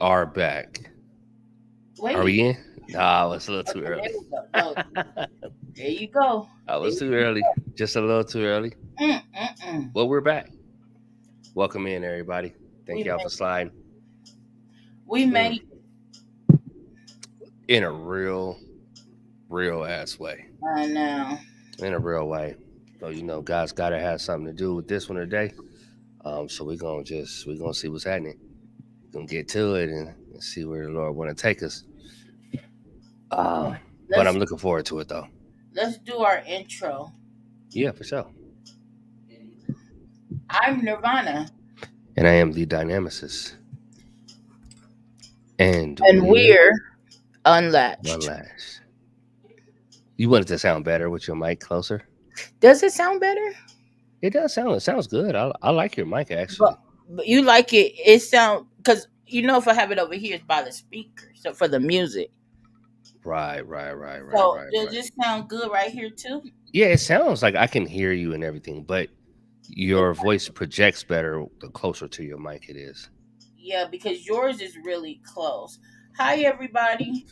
are back. Wait. Are we in? Nah, it's a little too Okay, there early. we go. No, there you go. I There was too you early. Just a little too early. go. Mm-mm-mm. Well, we're back. Welcome in, everybody. We Thank y'all for made sliding. we Mm. made In a real ass way. I know. In a real way. So God's gotta have something to do with this one today. So we're gonna see what's happening. Gonna get to it and see where the Lord wanna take us. But Let's I'm looking forward to it though. let's do our intro. Yeah, for sure. I'm Nirvana. And I am the dynamicist. And And we're we're Unlatched. Unlatched. You want it to sound better with your mic closer? Does it sound better? It does sound. It sounds good. I like your mic actually. But you like it? It sound because if I have it over here, it's by the speaker. So for the music. Right. So does this sound good right here too? Yeah, it sounds like I can hear you and everything, but your voice projects better the closer to your mic it is. Yeah, because yours is really close. Hi everybody.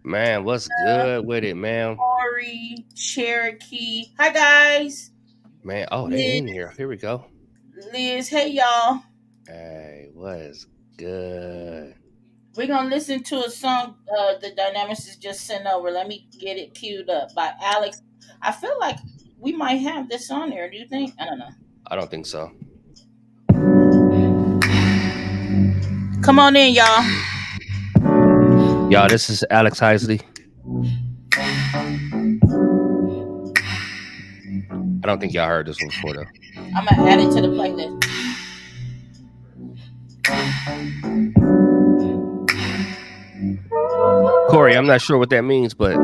Man, what's good with it, man? Corey, Cherokee. Hi guys. Man, oh, they in here. Here we go. Liz, hey y'all. Hey, what is good? We're gonna listen to a song the Dynamics is just sent over. Let me get it queued up by Alex. I feel like we might have this on there. Do you think? I don't know. I don't think so. Come on in, y'all. Y'all, this is Alex Heisley. I don't think y'all heard this one before though. I'm gonna add it to the playlist. Corey, I'm not sure what that means, but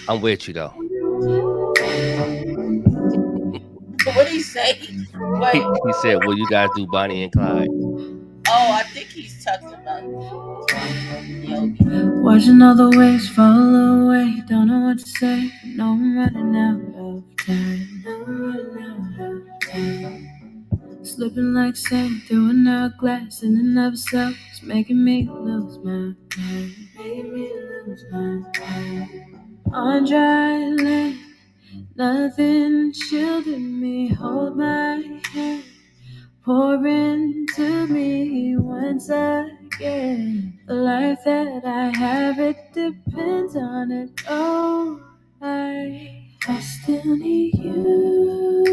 I'm with you though. What did he say? Wait. He said, "Will you guys do Bonnie and Clyde?" Oh, I think he's talking about Yogi. Watching all the waves fall away. Don't know what to say. No, I'm running out of time. Slipping like sand through an hourglass, and it never stops, making me lose my mind. On dry land, nothing shielding me. Hold my hand, pour into me once again. The life that I have, it depends on it. Oh, I still need you.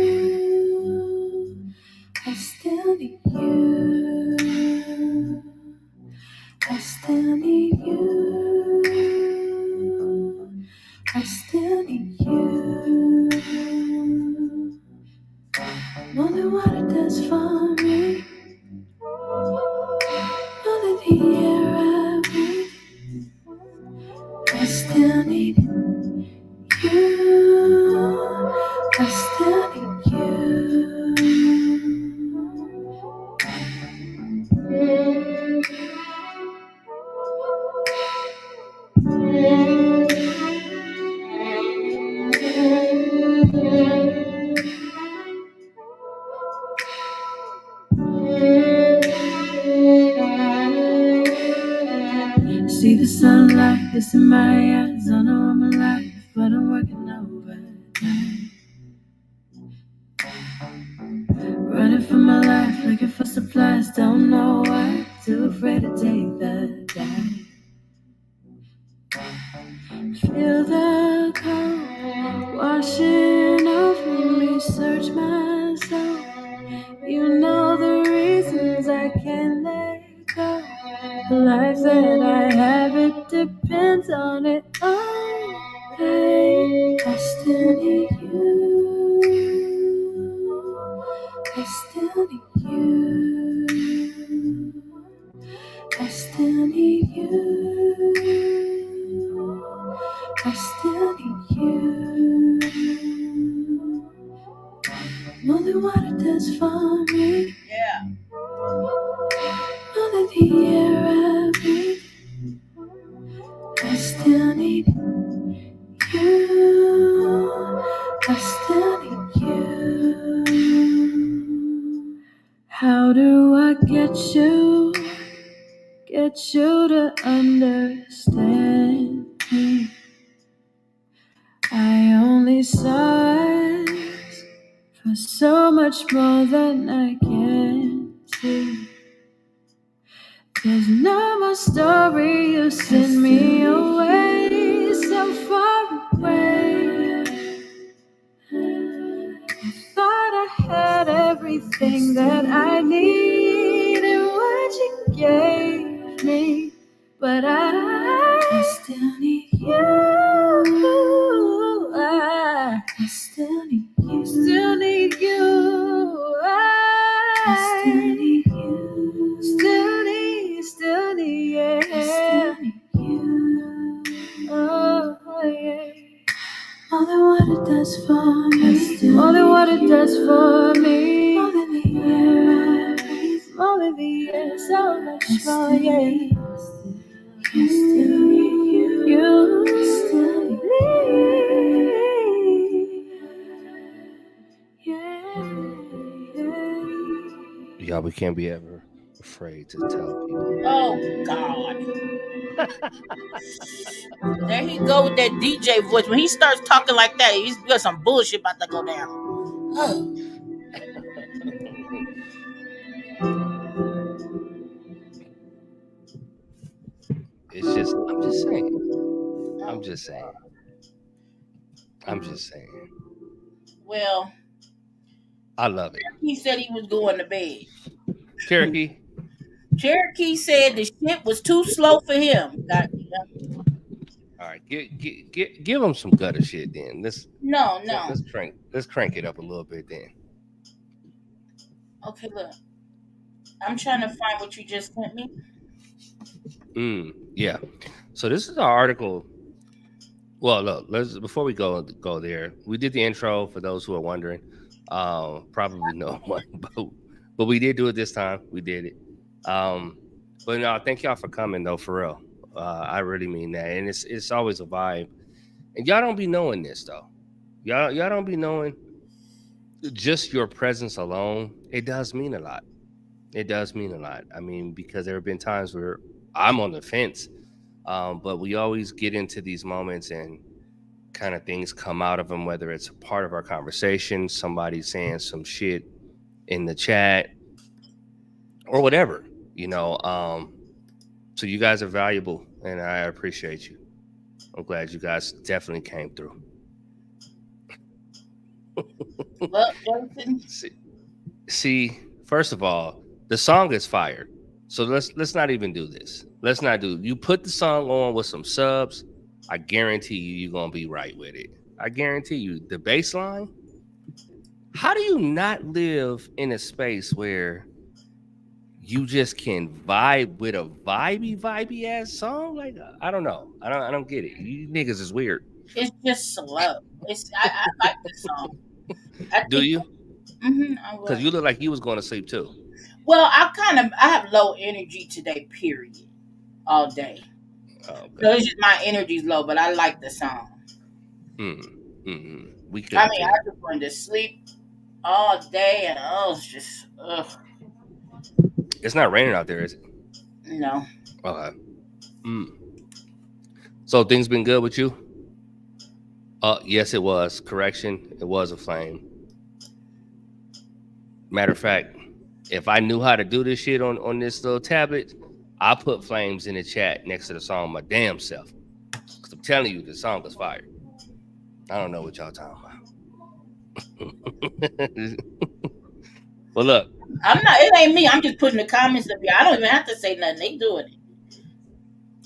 I still need you. I still need you. I still need you. More than what it does for me. More than the air I breathe. I still need you. I still need you. See the sunlight, it's in my eyes. I know I'm alive, but I'm working overtime. Running for my life, looking for supplies. Don't know why, too afraid to take the dive. Feel the cold washing over me. Search my soul. You know the reasons I can't let go. The life that I have, it depends on it. Oh, I still need you. I still need you. I still need you. I still need you. More than what it does for me. Yeah. More than the air I breathe. I still need you. I still need you. How do I get you? get you to understand me. I only search for so much more than I can see. There's no more story, you send me away, so far away. I thought I had everything that I need in what you gave me, but I still need you. I still need you. Still need you. I still need you. Still need, yeah. I still need you. Oh, yeah. More than what it does for me. More than what it does for me. More than the air I breathe. More than the air, so much more, yeah. You still need you. You still need. Yeah. Y'all, we can't be ever afraid to tell people. Oh God. There he go with that DJ voice. When he starts talking like that, he's got some bullshit about to go down. It's just, I'm just saying. I'm Oh, just saying. I'm just saying. well, I love it. he said he was going to bed. Cherokee. Cherokee said the shit was too slow for him. All right, give him some gutter shit then. No, no. Let's crank it up a little bit then. Okay, look. I'm trying to find what you just sent me. Yeah. So this is our article. Well, look, let's before we go there, we did the intro for those who are wondering. Probably no one, but we did do it this time. We did it. But no, thank y'all for coming though, for real. I really mean that, and it's always a vibe. And y'all don't be knowing this though. Y'all don't be knowing. Just your presence alone, it does mean a lot. It does mean a lot. I mean, because there have been times where I'm on the fence, but we always get into these moments and kind of things come out of them, whether it's a part of our conversation, somebody saying some shit in the chat, or whatever, you know. So you guys are valuable, and I appreciate you. I'm glad you guys definitely came through. Look, Jason. See, first of all, the song is fire. So let's not even do this. Let's not do. You put the song on with some subs, I guarantee you're gonna be right with it. I guarantee you. The bass line. How do you not live in a space where you just can vibe with a vibey ass song? Like, I don't know. I don't get it. You niggas is weird. It's just slow. I like this song. Do you? Mm-hmm. Because you look like you was going to sleep too. Well, I have low energy today. Period. All day. Oh, okay. So it's just my energy's low, but I like the song. We could. I mean, I just wanted to sleep all day, and it's just ugh. It's not raining out there, is it? No. Okay. So things been good with you? Yes, it was. Correction, it was a flame. Matter of fact, if I knew how to do this shit on this little tablet, I put flames in the chat next to the song my damn self. Cause I'm telling you, the song is fire. I don't know what y'all talking about. Well, look. I'm not. It ain't me. I'm just putting the comments up here. I don't even have to say nothing. They doing it.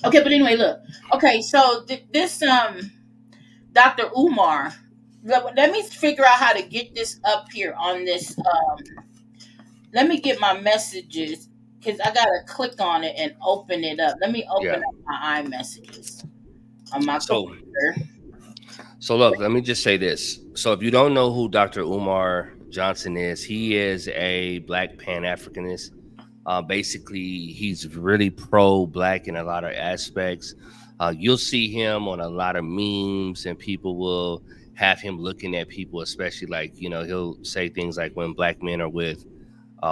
Okay, but anyway, look. Okay, so this Dr. Umar. Let me figure out how to get this up here on this. Let me get my messages because I gotta click on it and open it up. Let me open up my iMessages on my computer. So look, let me just say this. So if you don't know who Dr. Umar Johnson is, he is a Black Pan-Africanist. Basically, he's really pro-Black in a lot of aspects. You'll see him on a lot of memes, and people will have him looking at people, especially like, you know, he'll say things like when Black men are with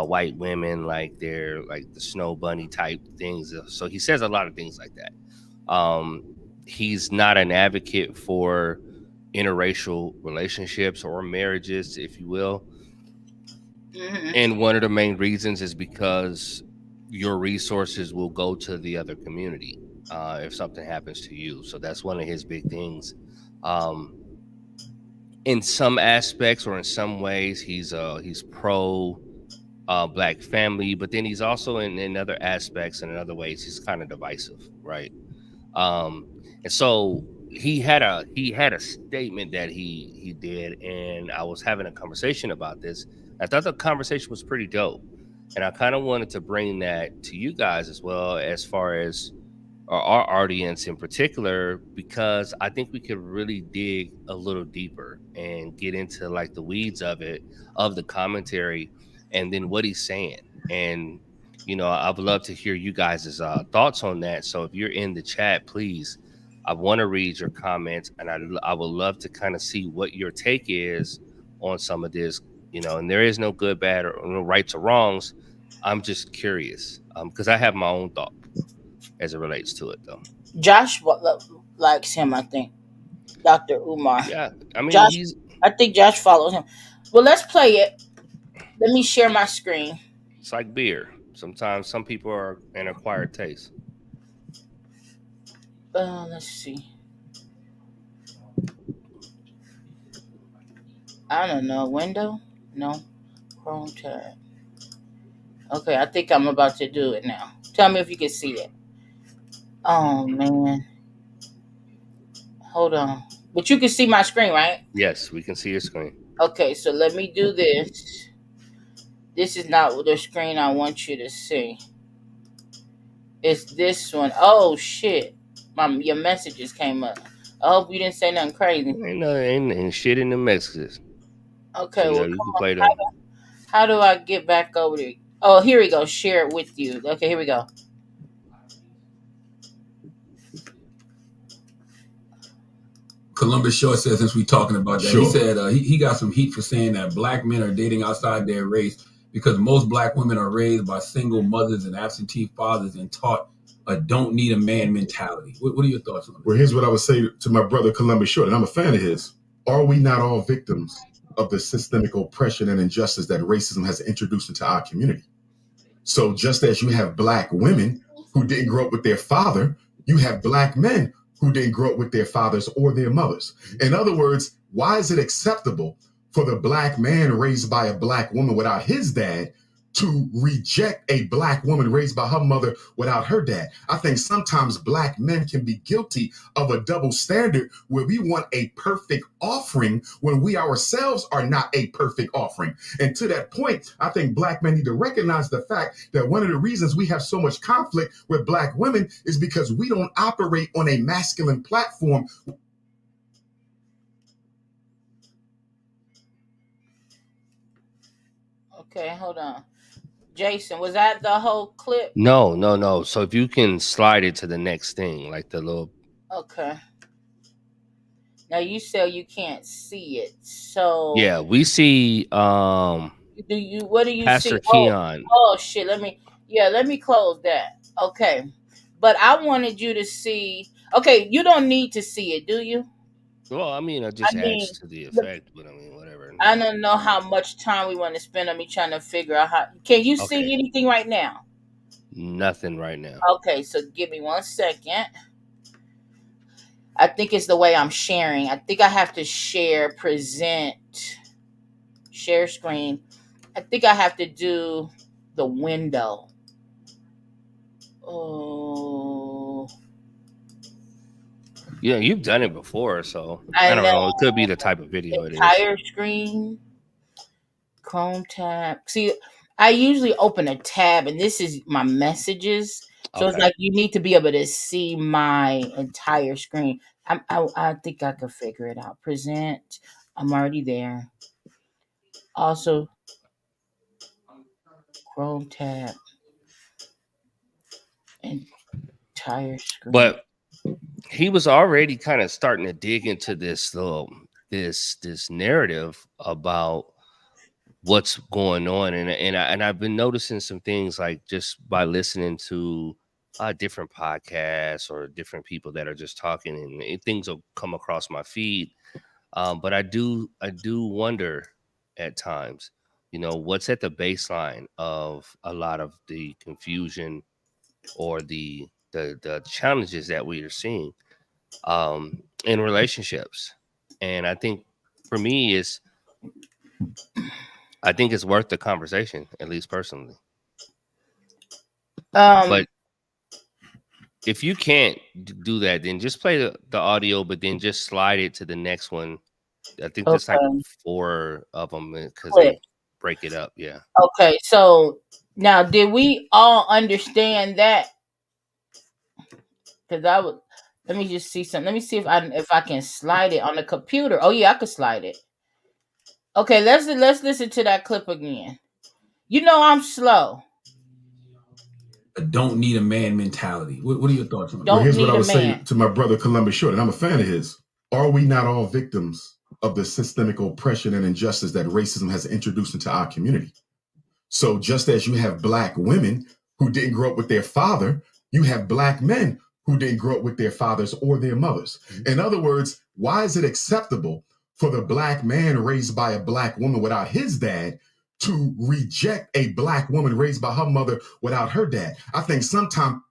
white women like they're like the snow bunny type things. So he says a lot of things like that. He's not an advocate for interracial relationships or marriages, if you will. Mm-hmm. And one of the main reasons is because your resources will go to the other community if something happens to you. So that's one of his big things. Um, in some aspects or in some ways, he's pro black family, but then he's also in other aspects and in other ways he's kind of divisive, right? Um, and so he had a statement that he did, and I was having a conversation about this. I thought the conversation was pretty dope, and I kind of wanted to bring that to you guys as well, as far as our audience in particular, because I think we could really dig a little deeper and get into like the weeds of it, of the commentary, and then what he's saying. And I would love to hear you guys' thoughts on that. So if you're in the chat, please, I want to read your comments, and I would love to kind of see what your take is on some of this. And there is no good, bad, or no rights or wrongs. I'm just curious because I have my own thought as it relates to it, though. Josh likes him, I think. Dr. Umar. Yeah, I mean, Josh, I think Josh follows him. Well, let's play it. Let me share my screen. it's like beer. Sometimes some people are an acquired taste. Let's see. I don't know. Window? No. Chrome tab. Okay, I think I'm about to do it now. Tell me if you can see it. Oh, man. Hold on. But you can see my screen, right? Yes, we can see your screen. Okay, so let me do this. This is not the screen I want you to see. It's this one. Oh, shit. Your messages came up. I hope you didn't say nothing crazy. Ain't shit in the messages. Okay, So, well, you come can on. play them. How do I get back over there? Oh, here we go. Share it with you. Okay, here we go. Columbus Short said, since we talking about that, Sure. he said he got some heat for saying that black men are dating outside their race because most black women are raised by single mothers and absentee fathers and taught a don't need a man mentality. What are your thoughts on that? Well, here's what I would say to my brother Columbus Short, and I'm a fan of his. Are we not all victims of the systemic oppression and injustice that racism has introduced into our community? So just as you have black women who didn't grow up with their father, you have black men who didn't grow up with their fathers or their mothers. In other words, why is it acceptable for the black man raised by a black woman without his dad to reject a black woman raised by her mother without her dad? I think sometimes black men can be guilty of a double standard where we want a perfect offering when we ourselves are not a perfect offering. And to that point, I think black men need to recognize the fact that one of the reasons we have so much conflict with black women is because we don't operate on a masculine platform. Okay, hold on. Jason, was that the whole clip? No. So if you can slide it to the next thing, like the little. Okay. Now you said you can't see it, so Yeah, we see what do you Pastor see? Keon. Oh shit! Let me close that. Okay, but I wanted you to see. Okay, you don't need to see it, do you? Well, I mean, it just I mean, adds to the effect, but I mean, whatever. I don't know how much time we want to spend on me trying to figure out how. Can you see Okay. anything right now? Nothing right now. Okay, so give me 1 second. I think it's the way I'm sharing. I think I have to share screen. I think I have to do the window. Oh, Yeah, you've done it before, so I don't know. It could be the type of video it is. entire screen, Chrome tab. See, I usually open a tab, and this is my messages. So it's Okay. like you need to be able to see my entire screen. I think I could figure it out. Present. I'm already there. Also, Chrome tab, entire screen. But he was already kind of starting to dig into this narrative about what's going on, and I've been noticing some things like just by listening to different podcasts or different people that are just talking, and things will come across my feed. But I do wonder at times, what's at the baseline of a lot of the confusion or the challenges that we are seeing in relationships. And I think for me is I think it's worth the conversation, at least personally. Um, But if you can't do that, then just play the audio, but then just slide it to the next one. I think there's like okay, 4 of them because clip. they break it up. Yeah. Okay, so now did we all understand that? Because I would. Let me just see something. Let me see if I can slide it on the computer. Oh yeah, I could slide it. Okay, let's listen to that clip again. You know I'm slow. A don't need a man mentality. What are your thoughts on that? Well, Don't here's what need I a would say man. to my brother Columbus Short, and I'm a fan of his. Are we not all victims of the systemic oppression and injustice that racism has introduced into our community? So just as you have black women who didn't grow up with their father, you have black men who didn't grow up with their fathers or their mothers. In other words, why is it acceptable for the black man raised by a black woman without his dad to reject a black woman raised by her mother without her dad? I think sometimes.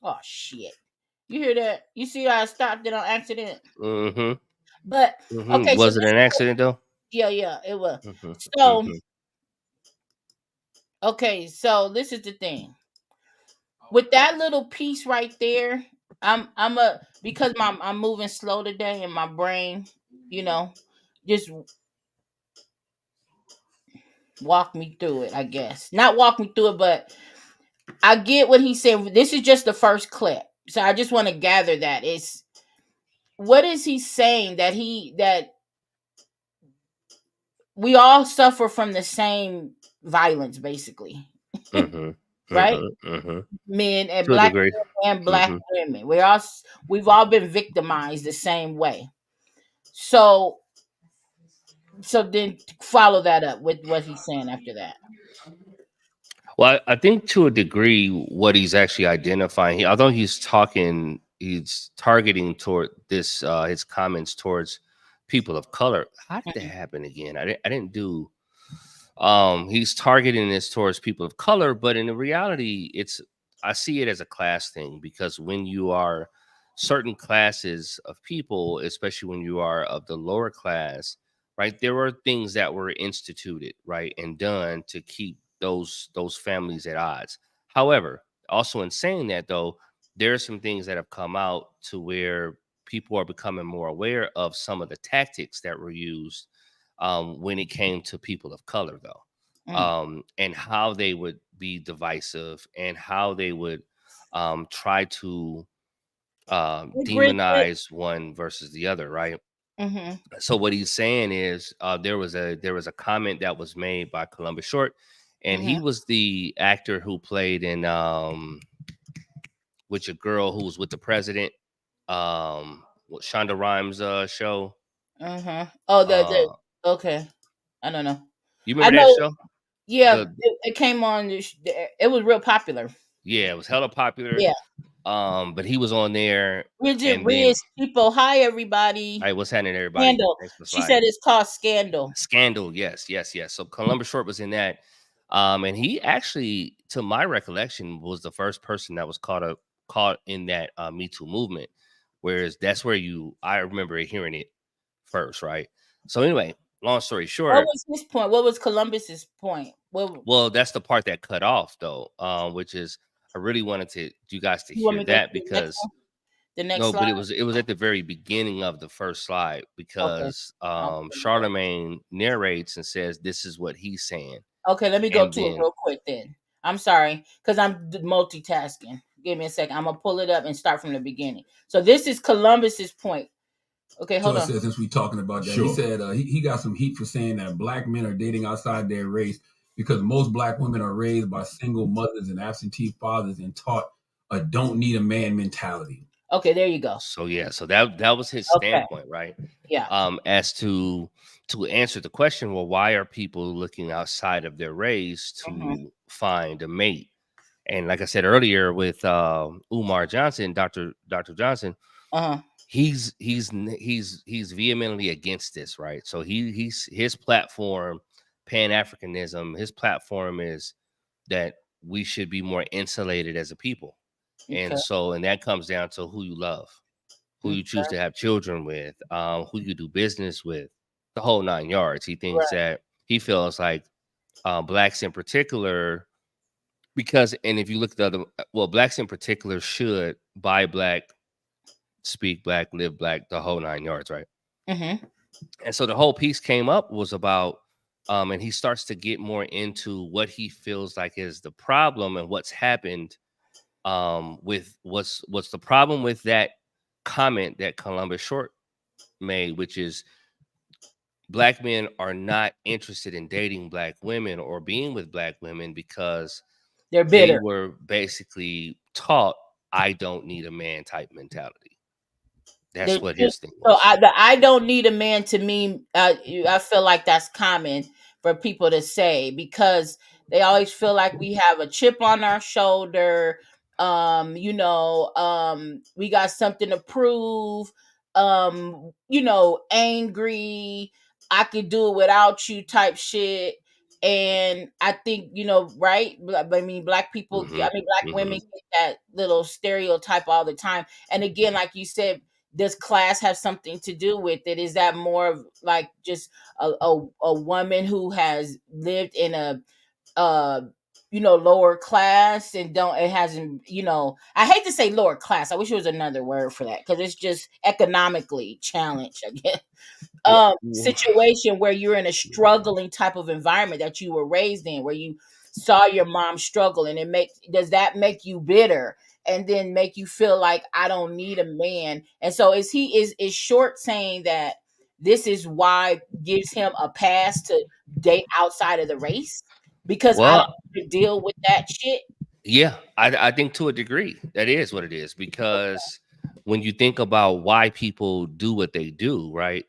Oh shit. You hear that? You see how I stopped it on accident? Mm-hmm. But Mm-hmm. okay, so Was it an accident though? yeah, it was. Mm-hmm. So Mm-hmm. okay, so this is the thing. With that little piece right there, I'm a because I'm moving slow today and my brain, you know, just walk me through it, I guess. Not walk me through it, but I get what he's saying. This is just the first clip. So I just want to gather that. It's what is he saying that we all suffer from the same violence basically, Mm-hmm. right? Mm-hmm. Mm-hmm. Men and To a black degree. men and black Mm-hmm. women. We've all been victimized the same way. So then follow that up with what he's saying after that. Well, I think to a degree, what he's actually identifying, although he's targeting toward this, his comments towards people of color. How did that Mhm. happen again? I didn't do. He's targeting this towards people of color, but in the reality, I see it as a class thing because when you are certain classes of people, especially when you are of the lower class, right, there were things that were instituted, right, and done to keep those families at odds. However, also in saying that though, there are some things that have come out to where people are becoming more aware of some of the tactics that were used when it came to people of color, though, Mm. and how they would be divisive and how they would try to Hey, Bridget. demonize one versus the other, right? Mm-hmm. So what he's saying is there was a comment that was made by Columbus Short, and Mm-hmm. he was the actor who played in with your girl who was with the president, Shonda Rhimes show. Mm-hmm. Oh, the Uh, okay. I don't know. you I remember that know. show? Yeah, The it came on. It was real popular. Yeah, it was hella popular. Yeah. But he was on there, Bridget and then Riz, people. Hi, everybody. hey, what's happening, everybody? Scandal. Thanks for She said sliding. it's called Scandal. Scandal, yes, yes, yes. So Columbus Short was in that, and he actually, to my recollection, was the first person that was caught in that Me Too movement. Whereas that's where I remember hearing it first, right? So anyway, long story What short, was his point? What was Columbus's point? What well, that's the part that cut off though, which is I really wanted you guys to you want hear me to go to that the next because one? The next no, slide? but it was at the very beginning of the first slide Okay. because I'll put it up. Charlemagne narrates and says this is what he's saying, Okay, let me go and to it then real quick then. I'm sorry, because I'm multitasking. Give me a second. I'm gonna pull it up and start from the beginning. So this is Columbus's point. Okay, hold Short on. said, since we talking about that, he Sure. said he got some heat for saying that black men are dating outside their race because most black women are raised by single mothers and absentee fathers and taught a don't need a man mentality. Okay, there you go. So yeah, so that was his Okay. standpoint, right? Yeah. As to answer the question, well, why are people looking outside of their race to find a mate? And like I said earlier with Umar Johnson, Dr. Johnson, Uh-huh. he's vehemently against this, right? So he's his platform, Pan-Africanism, his platform is that we should be more insulated as a people. Okay. And that comes down to who you love, who you choose to have children with, who you do business with, the whole 9 yards. He thinks that he feels like blacks in particular, because, and if you look at the other, well, blacks in particular should buy black, speak black, live black, the whole 9 yards, right? Mm-hmm. And so the whole piece came up was about, and he starts to get more into what he feels like is the problem and what's happened, with what's the problem with that comment that Columbus Short made, which is black men are not interested in dating black women or being with black women because They're they bitter. were basically taught, I don't need a man type mentality. That's what his thing So was. I don't need a man, to me, I feel like that's common for people to say, because they always feel like we have a chip on our shoulder. We got something to prove. Angry. I could do it without you type shit. And I think, right? I mean, black people, Mhm, I mean, black women mhm. get that little stereotype all the time. And again, like you said, does class have something to do with it? Is that more of like just a woman who has lived in a lower class and hasn't, I hate to say lower class, I wish there was another word for that, because it's just economically challenged, I guess. Well, Situation where you're in a struggling type of environment that you were raised in, where you saw your mom struggle, and does that make you bitter and then make you feel like I don't need a man? And so is Short saying that this is why gives him a pass to date outside of the race, because I don't well, have to deal with that shit? yeah, I think to a degree that is what it is, because when you think about why people do what they do, right?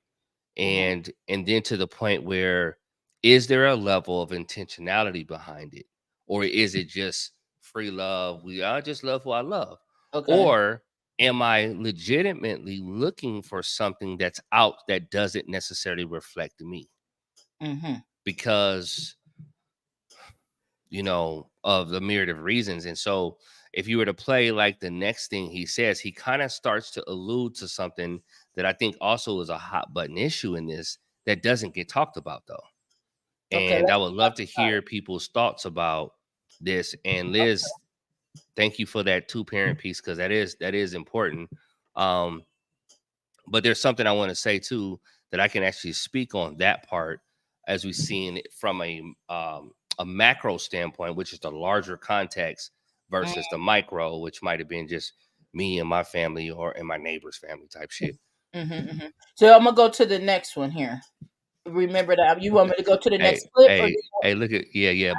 Mhm. And then to the point where, is there a level of intentionality behind it, or is it just free love? I just love who I love, Okay. or am I legitimately looking for something that's out that doesn't necessarily reflect me? Mm-hmm. Because of the myriad of reasons. And so if you were to play like the next thing he says, he kind of starts to allude to something that I think also is a hot button issue in this that doesn't get talked about though. Okay. And I Let's would talk love to about hear people's thoughts about this. And Liz, thank you for that 2-parent piece, because that is important. Um, but there's something I want to say too, that I can actually speak on that part, as we've seen it from a macro standpoint, which is the larger context, it. versus the micro, which might have been just me and my family or and my neighbor's family type shit. Mm-hmm. So I'm gonna go to the next one here. Remember that. You want me to go to the Hey, next clip, or hey, hey, look at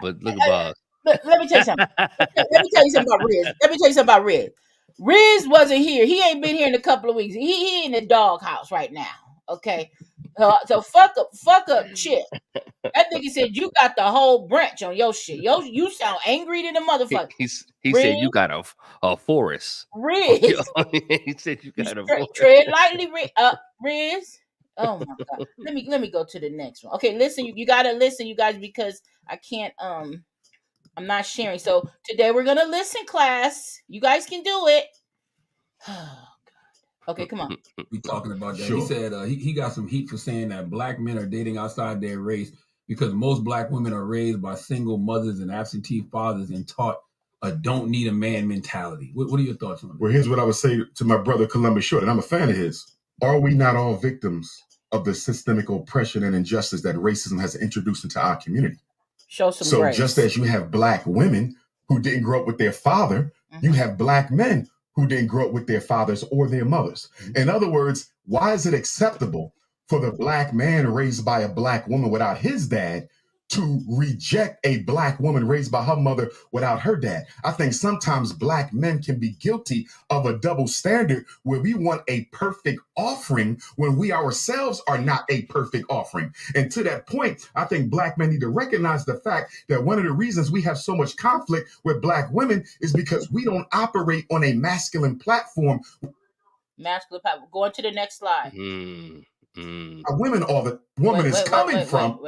but look at uh, Bob. let me tell you something. Let me tell you something about Riz. Let me tell you something about Riz. Riz wasn't here. He ain't been here in a couple of weeks. He in the doghouse right now. Okay. So fuck up Chip. That nigga said you got the whole branch on your shit. You sound angry than a motherfucker. He Riz, said you got a forest. Riz, He said you got a forest. tread lightly, Riz. Oh my god. Let me go to the next one. Okay, listen, you gotta listen, you guys, because I can't I'm not sharing. So today we're gonna listen, class. You guys can do it. Okay, come on. We talking about that. He Sure. said he got some heat for saying that black men are dating outside their race because most black women are raised by single mothers and absentee fathers and taught a don't need a man mentality. What are your thoughts on that? Well, here's what I would say to my brother Columbus Short, and I'm a fan of his. Are we not all victims of the systemic oppression and injustice that racism has introduced into our community? Show some So grace. just as you have black women who didn't grow up with their father, you have black men who didn't grow up with their fathers or their mothers. In other words, why is it acceptable for the black man raised by a black woman without his dad to reject a black woman raised by her mother without her dad. I think sometimes black men can be guilty of a double standard where we want a perfect offering when we ourselves are not a perfect offering. And to that point, I think black men need to recognize the fact that one of the reasons we have so much conflict with black women is because we don't operate on a masculine platform. Masculine power. Going to the next slide. Women are the woman is coming from.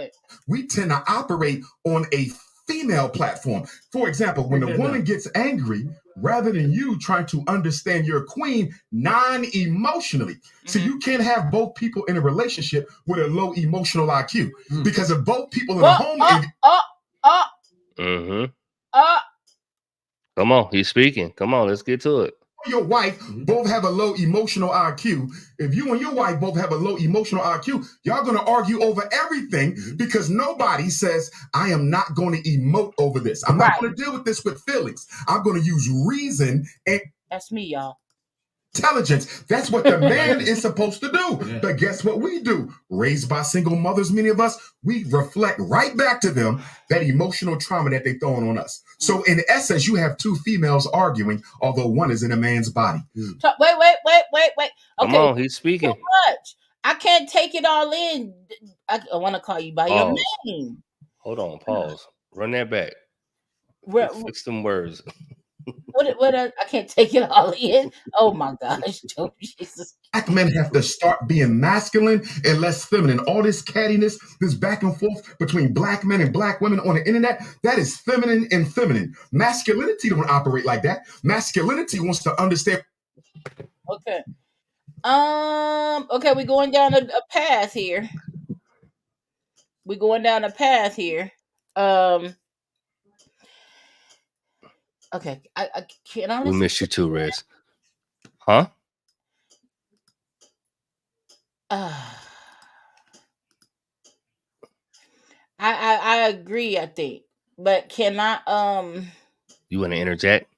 We tend to operate on a female platform. For example, when the woman gets angry, rather than you trying to understand your queen non-emotionally. So you can't have both people in a relationship with a low emotional IQ. Because if both people in the home Come on, he's speaking. Come on, let's get to it. Your wife both have a low emotional IQ. If you and your wife both have a low emotional IQ, y'all going to argue over everything because nobody says, I am not going to emote over this. I'm not going to deal with this with feelings. I'm going to use reason and that's me, y'all. Intelligence. That's what the man is supposed to do. But guess what we do? Raised by single mothers, many of us, we reflect right back to them that emotional trauma that they throwing on us. So in essence, you have two females arguing, although one is in a man's body. Wait. Okay. Come on, he's speaking. So much. I can't take it all in. I want to call you by your name. Hold on, pause. Run that back. Fix some words. What I can't take it all in. Oh my gosh, Jesus. Black men have to start being masculine and less feminine. All this cattiness, this back and forth between black men and black women on the internet, that is feminine and feminine. Masculinity don't operate like that. Masculinity wants to understand. Okay. Okay, we're going down a path here. Okay, I can't. We miss you too, Rez. Huh? I agree. I think, but can I? You want to interject?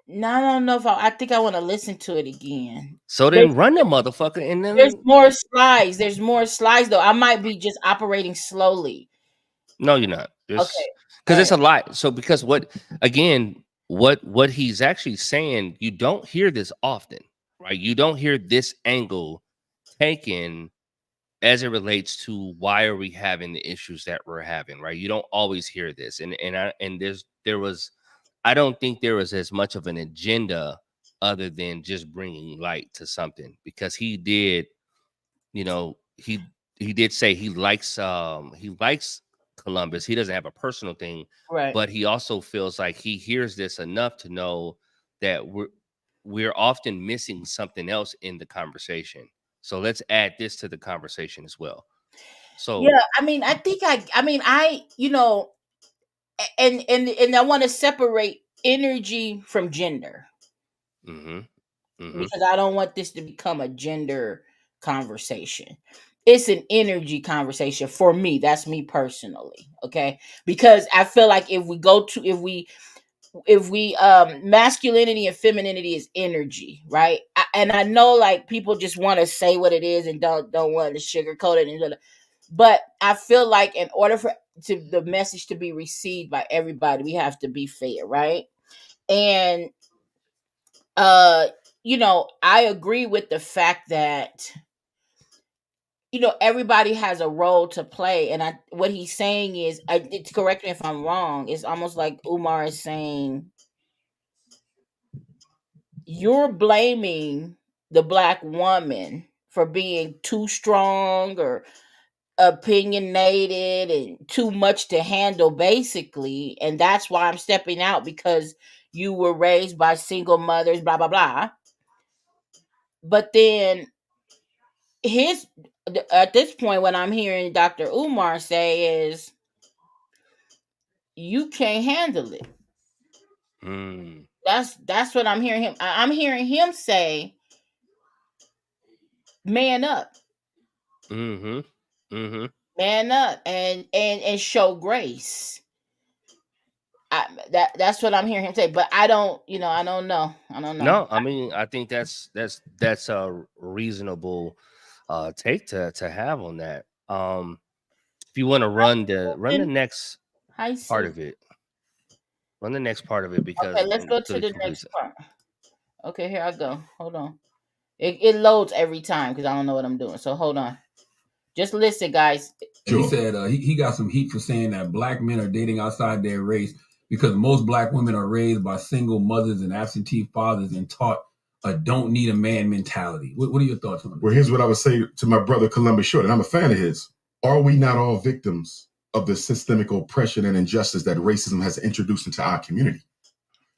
No, I don't know if I think I want to listen to it again. So then run the motherfucker, and then there's more slides. There's more slides though. I might be just operating slowly. No, you're not. Okay. Because it's a lot. So because what he's actually saying, you don't hear this often, right? You don't hear this angle taken as it relates to why are we having the issues that we're having, right? You don't always hear this, I don't think there was as much of an agenda other than just bringing light to something, because he did, he did say he likes Columbus. He doesn't have a personal thing, right? But he also feels like he hears this enough to know that we're often missing something else in the conversation. So let's add this to the conversation as well. So yeah, I mean, I think and I want to separate energy from gender, because I don't want this to become a gender conversation. It's an energy conversation for me. That's me personally, okay? Because I feel like if we masculinity and femininity is energy, right? And I know like people just want to say what it is and don't want to sugarcoat it, but I feel like in order for the message to be received by everybody, we have to be fair, right? And I agree with the fact that everybody has a role to play, and what he's saying is, correct me if I'm wrong, it's almost like Umar is saying you're blaming the black woman for being too strong or opinionated and too much to handle, basically, and that's why I'm stepping out, because you were raised by single mothers, blah blah blah. But then at this point, what I'm hearing Dr. Umar say is, you can't handle it. That's what I'm hearing him. I'm hearing him say, man up. Man up and show grace. That's what I'm hearing him say, but I don't know. No, I mean, I think that's a reasonable take to have on that. If you want to run the next Hi, part Susan. of it, run the next part of it because Okay, let's go to to the the conclusion. next part. Okay, here I go. Hold on. It loads every time because I don't know what I'm doing. So hold on. Just listen, guys. He said he got some heat for saying that black men are dating outside their race because most black women are raised by single mothers and absentee fathers and taught a don't need a man mentality. What are your thoughts on that? Well, here's what I would say to my brother Columbus Short, and I'm a fan of his. Are we not all victims of the systemic oppression and injustice that racism has introduced into our community?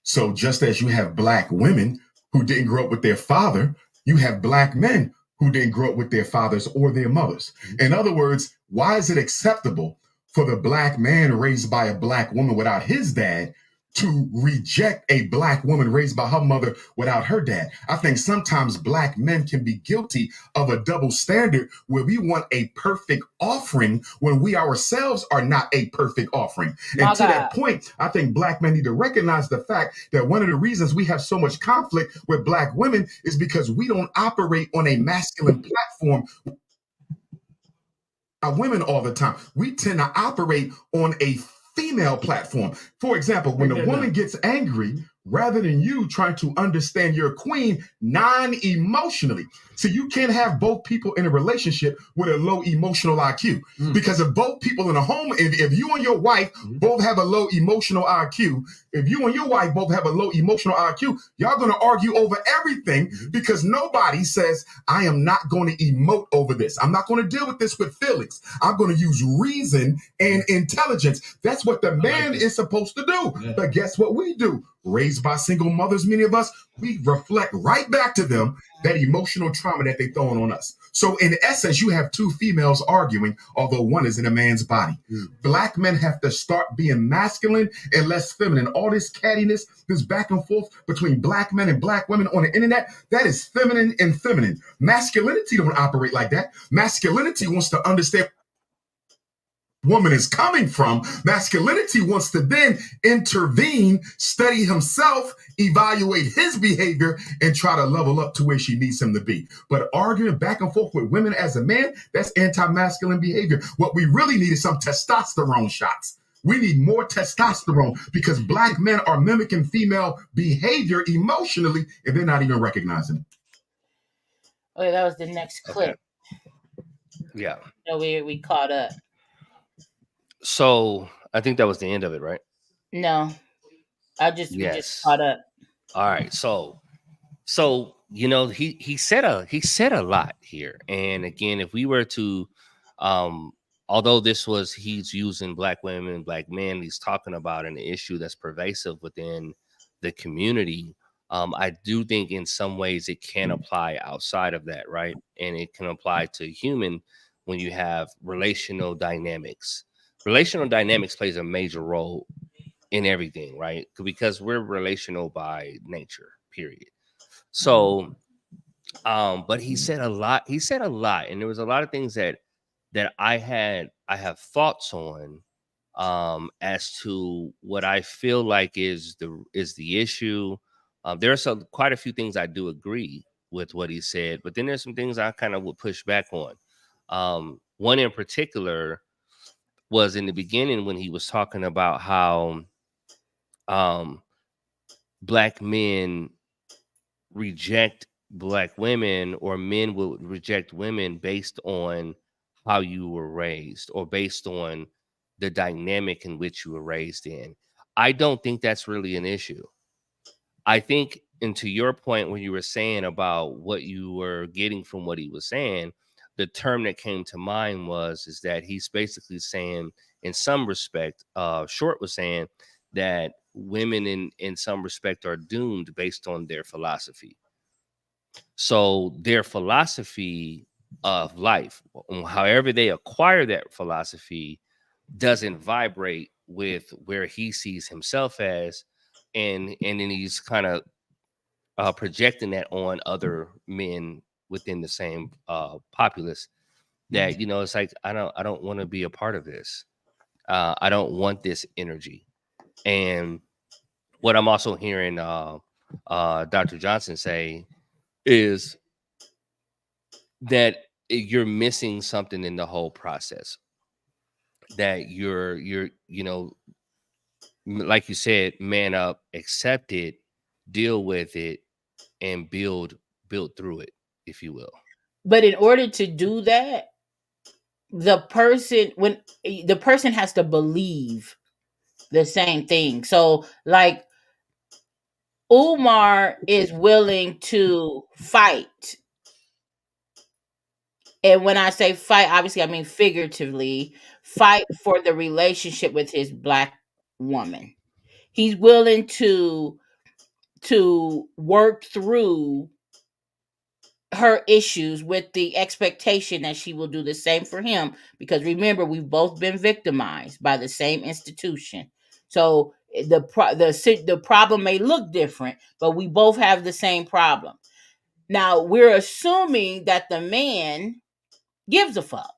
So just as you have black women who didn't grow up with their father, you have black men who didn't grow up with their fathers or their mothers. In other words, why is it acceptable for the black man raised by a black woman without his dad to reject a black woman raised by her mother without her dad? I think sometimes black men can be guilty of a double standard where we want a perfect offering when we ourselves are not a perfect offering. My And to that God. point, I think black men need to recognize the fact that one of the reasons we have so much conflict with black women is because we don't operate on a masculine platform women all the time. We tend to operate on a female platform. For example, when a woman gets angry, rather than you trying to understand your queen non-emotionally. So you can't have both people in a relationship with a low emotional IQ. Because if both people in a home, if you and your wife both have a low emotional IQ, if you and your wife both have a low emotional IQ, y'all going to argue over everything because nobody says, I am not going to emote over this. I'm not going to deal with this with feelings. I'm going to use reason and intelligence. That's what the man is supposed to do. Yeah. But guess what we do? Raised by single mothers, many of us, we reflect right back to them that emotional trauma that they throwing on us. So in essence, you have two females arguing, although one is in a man's body. Black men have to start being masculine and less feminine. All this cattiness, this back and forth between black men and black women on the internet, that is feminine and feminine. Masculinity don't operate like that. Masculinity wants to understand woman is coming from. Masculinity wants to then intervene, study himself, evaluate his behavior, and try to level up to where she needs him to be. But arguing back and forth with women as a man, that's anti-masculine behavior. What we really need is some testosterone shots. We need more testosterone because black men are mimicking female behavior emotionally, and they're not even recognizing it. Okay, that was the next clip. Okay. Yeah. So we caught up. So I think that was the end of it, right? No, we just caught up. All right. So you know, he said a lot here, and again, if we were to, although he's using black women, black men, he's talking about an issue that's pervasive within the community. I do think in some ways it can apply outside of that, right? And it can apply to human when you have relational dynamics. Relational dynamics plays a major role in everything, right? Because we're relational by nature, period. So, but he said a lot. He said a lot, and there was a lot of things that I have thoughts on, as to what I feel like is the issue. There are quite a few things I do agree with what he said, but then there's some things I kind of would push back on. One in particular was in the beginning when he was talking about how black men reject black women, or men will reject women based on how you were raised or based on the dynamic in which you were raised in. I don't think that's really an issue. I think, and to your point when you were saying about what you were getting from what he was saying, the term that came to mind is that he's basically saying, in some respect, Short was saying that women in some respect are doomed based on their philosophy. So their philosophy of life, however they acquire that philosophy, doesn't vibrate with where he sees himself as, and then he's kind of projecting that on other men within the same populace. That, you know, it's like, I don't want to be a part of this. I don't want this energy. And what I'm also hearing Dr. Johnson say is that you're missing something in the whole process. that you're like you said, man up, accept it, deal with it, and build through it, if you will. But in order to do that, the person has to believe the same thing. So like Umar is willing to fight. And when I say fight, obviously I mean figuratively, fight for the relationship with his black woman. He's willing to work through her issues with the expectation that she will do the same for him, because remember, we've both been victimized by the same institution. So the problem may look different, but we both have the same problem. Now we're assuming that the man gives a fuck.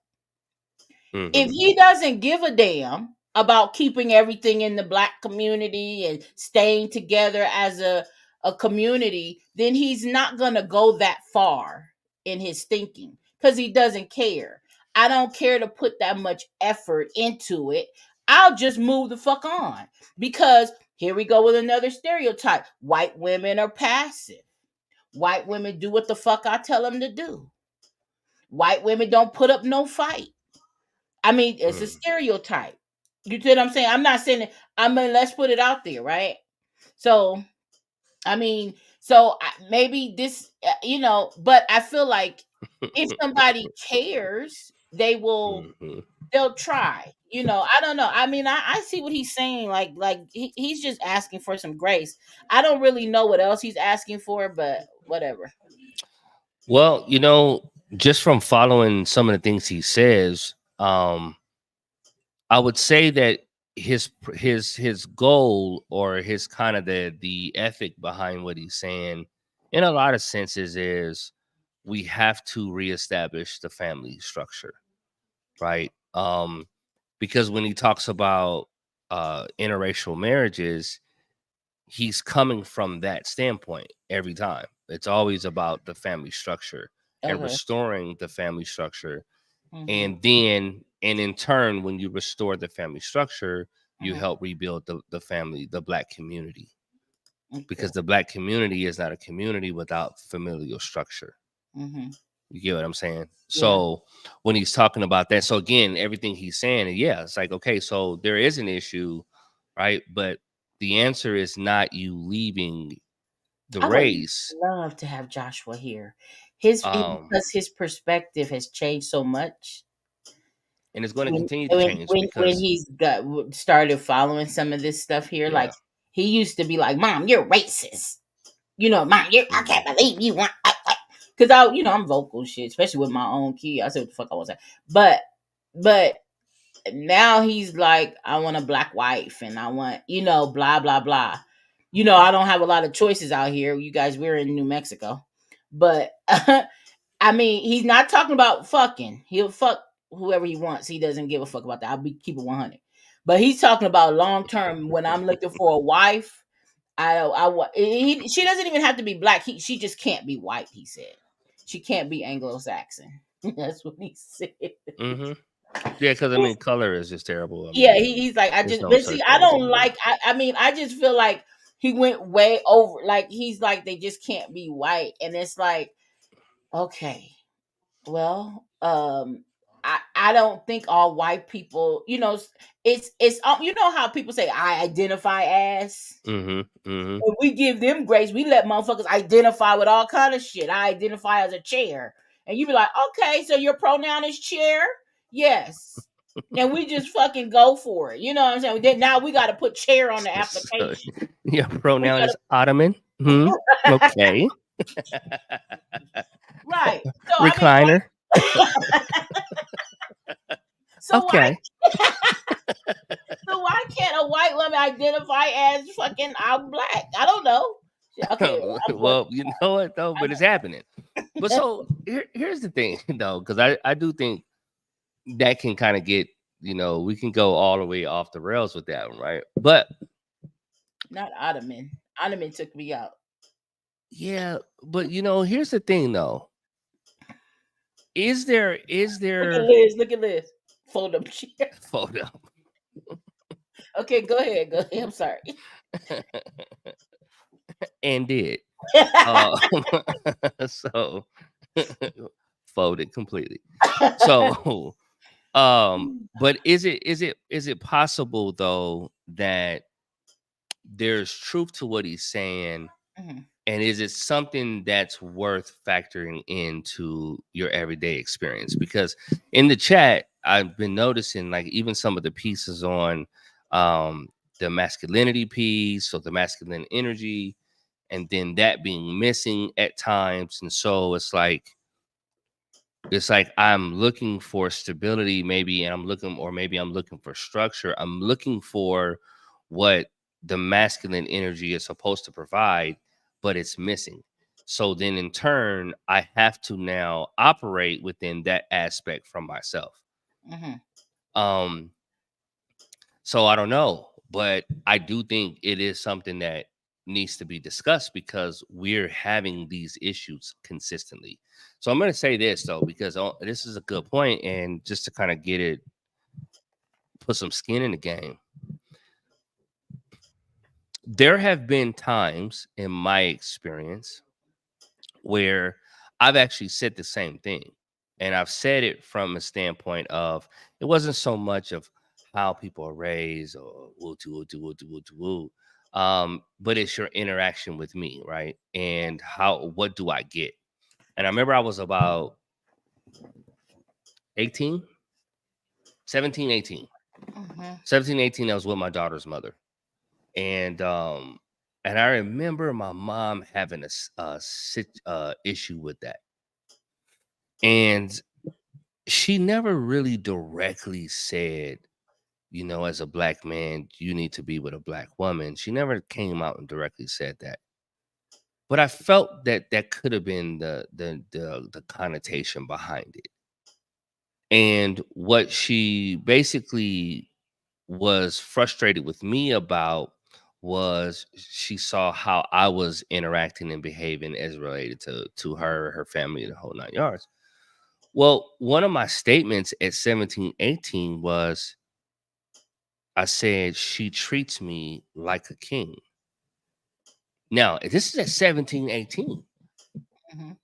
If Mm-hmm. he doesn't give a damn about keeping everything in the black community and staying together as a community, then he's not going to go that far in his thinking because he doesn't care. I don't care to put that much effort into it. I'll just move the fuck on, because here we go with another stereotype. White women are passive. White women do what the fuck I tell them to do. White women don't put up no fight. I mean, it's a Mm. stereotype. You see what I'm saying? I'm not saying it. I mean, let's put it out there, right? So, I mean, maybe this, but I feel like if somebody cares, Mm-hmm. they'll try. I don't know. I mean, I see what he's saying. Like he's just asking for some grace. I don't really know what else he's asking for, but whatever. Well, just from following some of the things he says, I would say that his goal, or his kind of the ethic behind what he's saying, in a lot of senses, is we have to reestablish the family structure, right? Because when he talks about interracial marriages, he's coming from that standpoint every time. It's always about the family structure and Okay. restoring the family structure. Hmm. And in turn, when you restore the family structure, you Hmm. help rebuild the family, the black community, Okay. because the black community is not a community without familial structure. Hmm. You get what I'm saying? Yeah. So when he's talking about that, so again, everything he's saying, yeah, it's like, okay, so there is an issue, right? But the answer is not you leaving the I would race. love to have Joshua here. Um, Because his perspective has changed so much and it's going to when continue to when change when, when because, he's got started following some of this stuff here. Like yeah. he used to be like, "Mom, you're racist." Mom, I Mhm. can't believe you want. Because I'm vocal shit, especially with my own kid. I said what the fuck I was saying, but now he's like, I want a black wife and I want, blah, blah, blah. I don't have a lot of choices out here. You guys, we're in New Mexico. But I mean, he's not talking about fucking. He'll fuck whoever he wants. He doesn't give a fuck about that. I'll be keep it 100. But he's talking about long term. When I'm looking for a wife, she doesn't even have to be black. She just can't be white. He said she can't be Anglo-Saxon. That's what he said. Mhm. Yeah, because I mean, color is just terrible. I Yeah, mean, he's like, there's no but see, such I thing as don't being like, black. I mean, I just feel like he went way over, like, he's like, they just can't be white. And it's like, okay, well, I don't think all white people, it's, how people say, I identify as, Mhm. Mhm. and we give them grace. We let motherfuckers identify with all kind of shit. I identify as a chair. And you be like, okay, so your pronoun is chair? Yes. And we just fucking go for it. You know what I'm saying? Then now we got to put chair on the So, application. your We pronoun got is Ottoman. Hmm. to, Okay. right. So I mean, Recliner. so why, Okay. so why can't a white woman identify as fucking I'm black? I don't know. Yeah, okay, I'm working. Well, you know what though, but it's happening. But so here's the thing though, because I do think that can kind of get, we can go all the way off the rails with that one, right? But Not Ottoman. Ottoman took me out. yeah, but here's the thing though. Is there Look at Liz. Look at Liz. Fold up chair. Fold up. Okay, go ahead. Go ahead. I'm sorry. And did. Um, so folded completely. So but is it possible though that there's truth to what he's saying, Mhm. and is it something that's worth factoring into your everyday experience? Because in the chat I've been noticing, like, even some of the pieces on the masculinity piece, so the masculine energy, and then that being missing at times. And so it's like I'm looking for stability, maybe, and maybe I'm looking for structure. I'm looking for what the masculine energy is supposed to provide, but it's missing. So then in turn, I have to now operate within that aspect from myself. Mhm. Um, so I don't know, but I do think it is something that needs to be discussed because we're having these issues consistently. So I'm going to say this though, because this is a good point, and just to kind of put some skin in the game. There have been times in my experience where I've actually said the same thing. And I've said it from a standpoint of, it wasn't so much of how people are raised or woo to woo to woo to woo to woo. But it's your interaction with me, right? And what do I get? And I remember I was about 18, 17, 18. Mhm. 17, 18, I was with my daughter's mother. And I remember my mom having a issue with that. And she never really directly said, as a black man, you need to be with a black woman. She never came out and directly said that. But I felt that that could have been the connotation behind it. And what she basically was frustrated with me about was she saw how I was interacting and behaving as related to her family, and the whole nine yards. Well, one of my statements at 17, 18 was, I said, she treats me like a king. Now, this is at 17, 18. Mhm.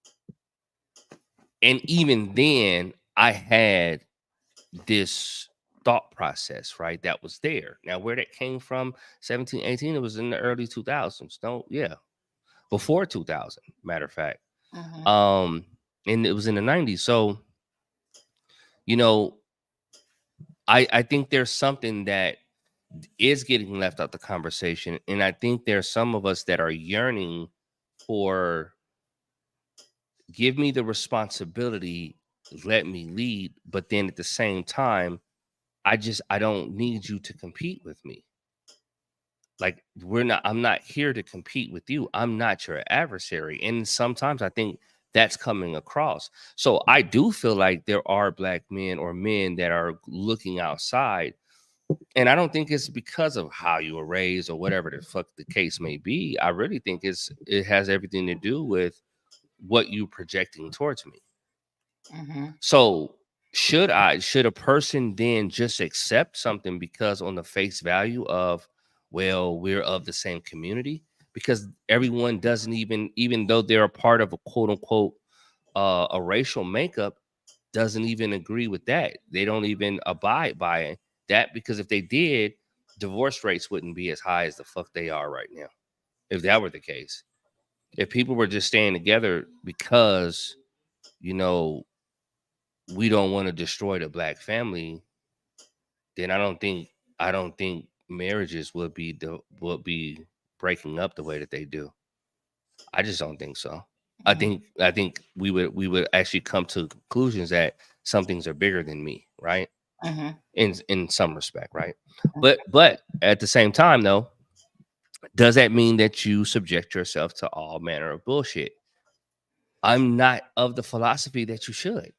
And even then, I had this thought process, right? That was there. Now, where that came from, 17, 18, it was in the early 2000s. Before 2000, matter of fact. Mhm. Um, and it was in the 90s. So, you know, I think there's something that is getting left out the conversation. And I think there's some of us that are yearning for, give me the responsibility, let me lead. But then at the same time, I don't need you to compete with me. Like, I'm not here to compete with you. I'm not your adversary. And sometimes I think that's coming across. So I do feel like there are black men or men that are looking outside. And I don't think it's because of how you were raised or whatever the fuck the case may be. I really think it has everything to do with what you projecting towards me. Mhm. So should a person then just accept something because on the face value of, well, we're of the same community? Because everyone doesn't, even though they're a part of a quote unquote a racial makeup, doesn't even agree with that. They don't even abide by that, because if they did, divorce rates wouldn't be as high as the fuck they are right now. If that were the case, if people were just staying together because, you know, we don't want to destroy the black family, then I don't think marriages would be breaking up the way that they do. I just don't think so. Mhm. I think we would actually come to conclusions that some things are bigger than me, right? Mhm. In some respect, right? But at the same time, though, does that mean that you subject yourself to all manner of bullshit? I'm not of the philosophy that you should.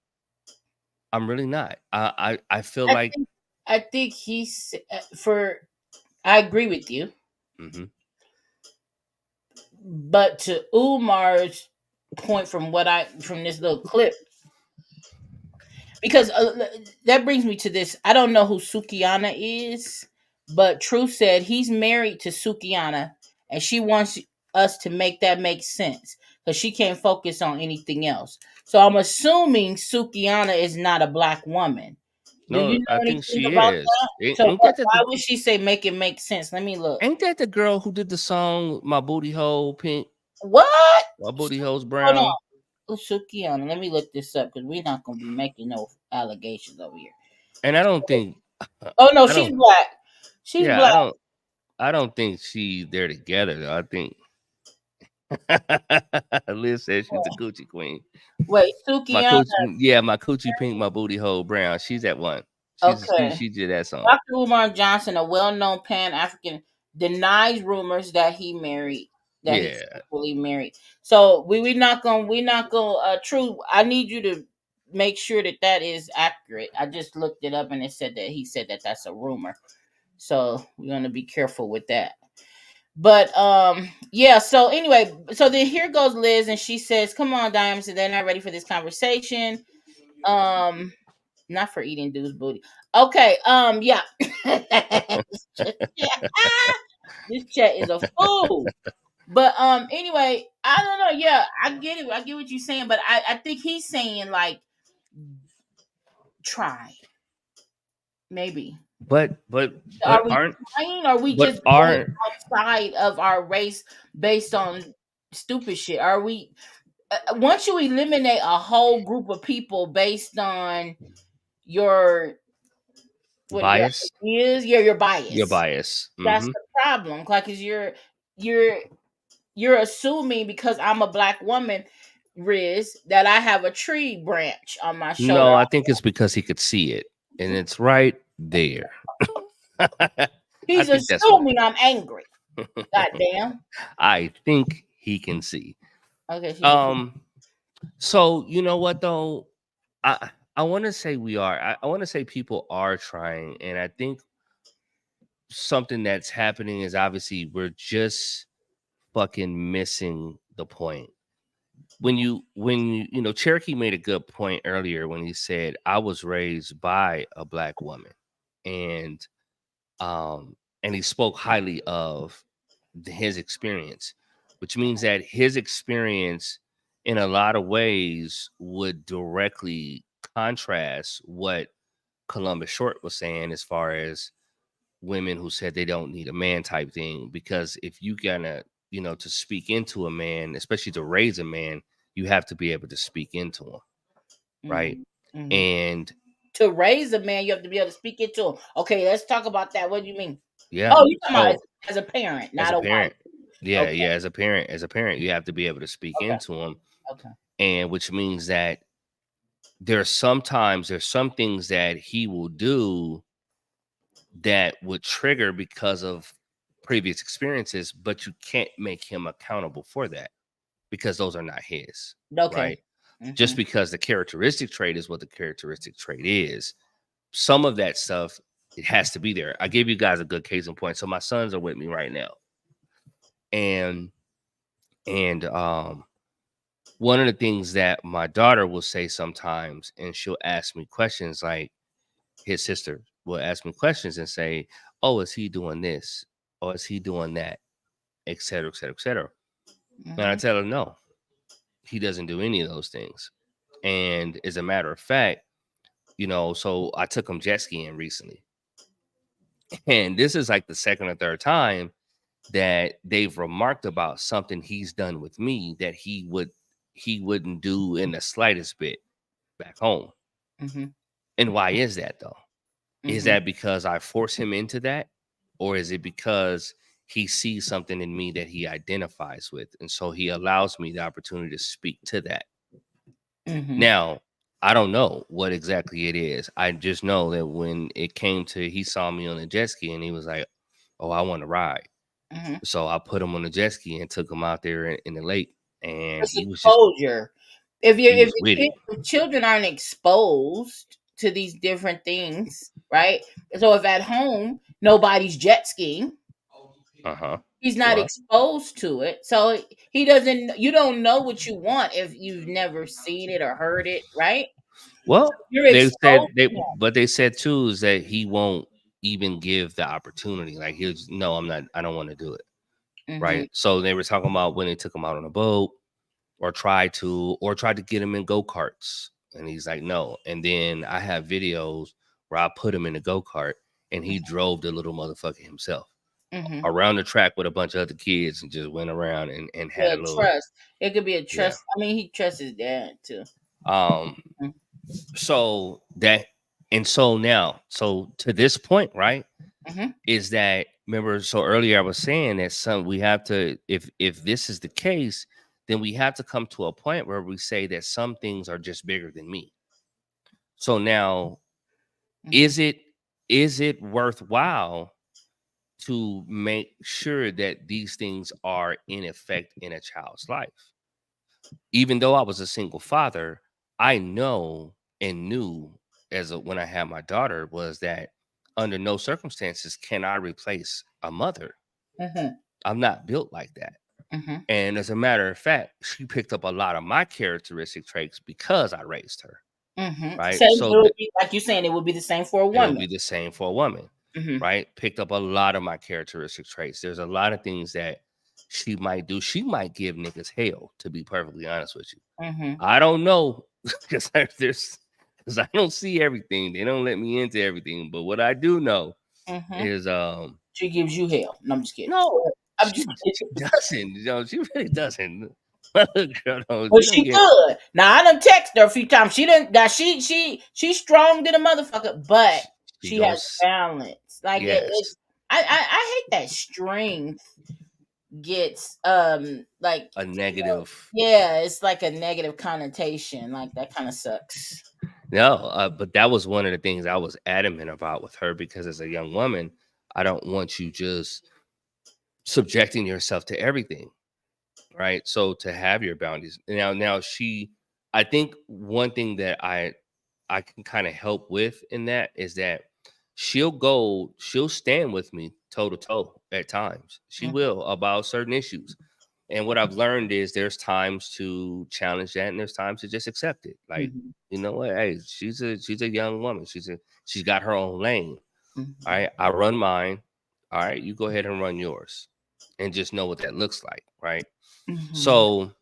I'm really not. I feel I like, think I think he's for. I agree with you, mhm, but to Umar's point, from this little clip, because that brings me to this. I don't know who Sukiana is, but True said he's married to Sukiana, and she wants us to make that make sense because she can't focus on anything else. So I'm assuming Sukiana is not a black woman. Do you No, know I think anything she about is. that? So Ain't that why would she say make it make sense? Let me look. the girl who did the song "My Booty Hole Pink, What? My Booty Hole's Hold Brown"? on. Who's Sukiana? Let me look this up because we're not gonna be making no allegations over here. And I don't think, Oh no, I she's don't, black. She's yeah, black. I don't think they're together. Though. I think Liz says she's the Gucci queen. Wait, Sukiana. My coochie pink, my booty hole brown. She's that one. Okay. She did that song. Dr. Umar Johnson, a well-known Pan-African, denies rumors that he married, that he's Yeah, secretly married. So we not gonna. True. I need you to make sure that that is accurate. I just looked it up and it said that he said that that's a rumor. So we're gonna be careful with that. But yeah, so anyway, so then here goes Liz and she says, come on, Diamonds, they're not ready for this conversation. Um not for eating dude's booty. Okay, yeah. This chat is a fool. But anyway, I don't know. Yeah, I get it. I get what you're saying, but I think he's saying like try. Maybe. Are we trying? Or are we just going aren't outside of our race based on stupid shit? Are we once you eliminate a whole group of people based on your what your bias? ideas, yeah, your Your bias. bias. That's Hmm. the problem. Like, cause you're you're assuming because I'm a black woman, Riz, that I have a tree branch on my shoulder. No, I think it's because he could see it, and it's right there. I He's think that's what. assuming I'm angry. Goddamn. I think he can see. Okay, she's a Um. So you know what though, I want to say we are. I want to say people are trying, and I think something that's happening is obviously we're just fucking missing the point. When you Cherokee made a good point earlier when he said I was raised by a black woman, and and he spoke highly of his experience, which means that his experience in a lot of ways would directly contrast what Columbus Short was saying as far as women who said they don't need a man type thing. Because if you gonna, to speak into a man, especially to raise a man, you have to be able to speak into him, right? mm-hmm. And To raise a man, you have to be able to speak it to him. Okay, let's talk about that. What do you mean? yeah, Oh, you talking about so as a parent, as not a a wife. parent, yeah, Okay, yeah, as a parent, you have to be able to speak okay, into him, okay. and which means that there's some things that he will do that would trigger because of previous experiences, but you can't make him accountable for that because those are not his, Okay. right? Mm-hmm. Just because the characteristic trait is what the characteristic trait is, some of that stuff, it has to be there. I gave you guys a good case in point. So my sons are with me right now, and and one of the things that my daughter will say sometimes, and she'll ask me questions like, his sister will ask me questions and say, "Oh, is he doing this? Or is he doing that?" Et cetera, et cetera, et cetera. And I Mm-hmm. tell her, no, he doesn't do any of those things. And as a matter of fact, so I took him jet skiing recently. And this is like the second or third time that they've remarked about something he's done with me that he wouldn't do in the slightest bit back home. Mm-hmm. And why is that though? Is Mm-hmm. that because I force him into that? Or is it because he sees something in me that he identifies with? And so he allows me the opportunity to speak to that. Mm-hmm. Now, I don't know what exactly it is. I just know that when it came to, he saw me on a jet ski and he was like, "Oh, I want to ride." Mm-hmm. So I put him on the jet ski and took him out there in the lake. And It's he was just, exposure. If you he was with it. if children aren't exposed to these different things, right? So if at home nobody's jet skiing, Uh huh. he's not Well, exposed to it. So he doesn't. You don't know what you want if you've never seen it or heard it, right? Well, You're they said exposing they, him. but they said too is that he won't even give the opportunity. Like he'll just, no, I'm not. I don't want to do it. Mm-hmm. Right. So they were talking about when they took him out on a boat, or tried to get him in go karts, and he's like, no. And then I have videos where I put him in a go kart, and he drove the little motherfucker himself Mm-hmm. around the track with a bunch of other kids and just went around and had Yeah, a little, trust. It could be a yeah. trust. I mean, he trusts his dad too. Um. Mhm. So that, and so now, so to this point, right? Mhm. Is that, remember, so earlier I was saying that we have to, if this is the case, then we have to come to a point where we say that some things are just bigger than me. So now, Mhm. is it worthwhile to make sure that these things are in effect in a child's life? Even though I was a single father, I know and knew when I had my daughter was that under no circumstances can I replace a mother. Mhm. I'm not built like that. Mhm. And as a matter of fact, she picked up a lot of my characteristic traits because I raised her. Mhm. Right. So it So would be like you're saying. It would be the same for a it will woman. be the same for a woman. Mhm. Right. Picked up a lot of my characteristic traits. There's a lot of things that she might do. She might give niggas hell, to be perfectly honest with you. Mhm. I don't know because because I don't see everything. They don't let me into everything. But what I do know Mhm. is She gives you hell. No, I'm just kidding. no, I'm just she kidding. doesn't. You know, she really doesn't. Girl, no, But she don't she get. could. Now I done text her a few times. She didn't. Now she's strong than a motherfucker, but She she has goes, balance. Like yes, it's. I hate that strength gets like a negative. yeah, it's like a negative connotation. Like that kind of sucks. No, but that was one of the things I was adamant about with her because as a young woman, I don't want you just subjecting yourself to everything. Right. So to have your boundaries now, I think one thing that I can kind of help with in that is that she'll stand with me toe to toe at times. She Mhm. will about certain issues. And what I've learned is there's times to challenge that and there's times to just accept it. Like, Mhm. you know what? Hey, she's a young woman. She's got her own lane. All Mhm. right. I run mine. All right, you go ahead and run yours. And just know what that looks like. Right. Mhm. So,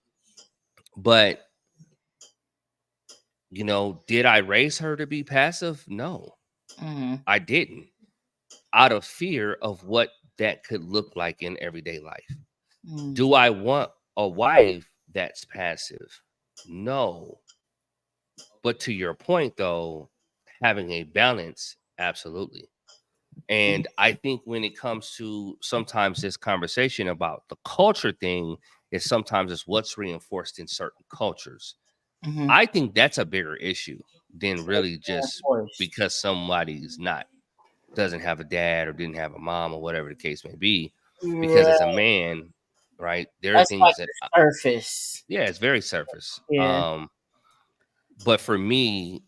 but did I raise her to be passive? No, Mhm. I didn't. Out of fear of what that could look like in everyday life. Mhm. Do I want a wife that's passive? No. But to your point, though, having a balance, absolutely. And I think when it comes to sometimes this conversation about the culture thing, is sometimes it's what's reinforced in certain cultures. Mhm. I think that's a bigger issue than really just Reinforced. because somebody's not doesn't have a dad or didn't have a mom or whatever the case may be. Because Yeah, as a man, right, there are that's like things that the surface. yeah, it's very surface. Yeah. But for me,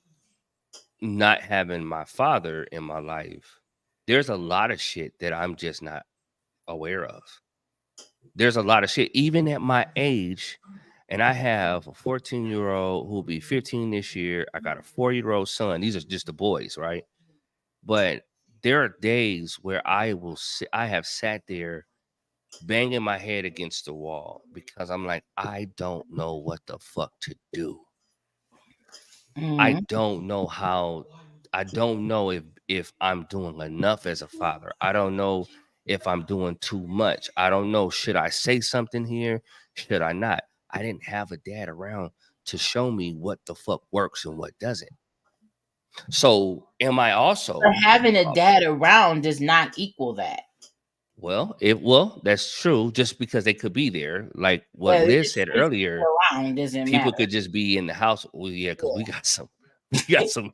not having my father in my life, there's a lot of shit that I'm just not aware of. There's a lot of shit, even at my age. And I have a 14-year-old who will be 15 this year. I got a 4-year-old son. These are just the boys, right? But there are days where I have sat there banging my head against the wall because I'm like, I don't know what the fuck to do. I Mhm. don't know how. I don't know if I'm doing enough as a father. I don't know if I'm doing too much. I don't know. Should I say something here? Should I not? I didn't have a dad around to show me what the fuck works and what doesn't. So am I But also having a dad around does not equal that. well, that's true, just because they could be there. Like what Well, Liz it's said just earlier, around doesn't people matter. could just be in the house. Well, yeah, because we Yeah. got some we got some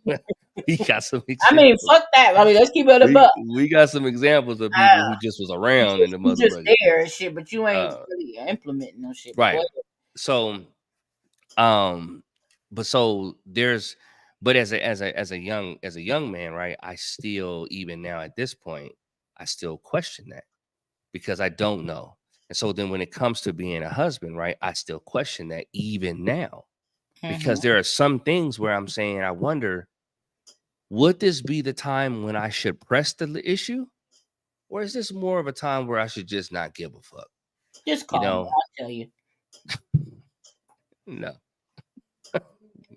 we got some I mean, examples. fuck that. I mean, let's keep it a We buck. we got some examples of people Uh, who just was around in the you just motherfucker. there and shit, but you ain't Uh really implementing no shit. But go right. ahead. So um but so there's but as a young man, right, I still, even now at this point, I still question that because I don't know. And so then when it comes to being a husband, right, I still question that even now. because there are some things where I'm saying, I wonder, would this be the time when I should press the issue? Or is this more of a time where I should just not give a fuck? Just You call me. know, I'll tell you. no,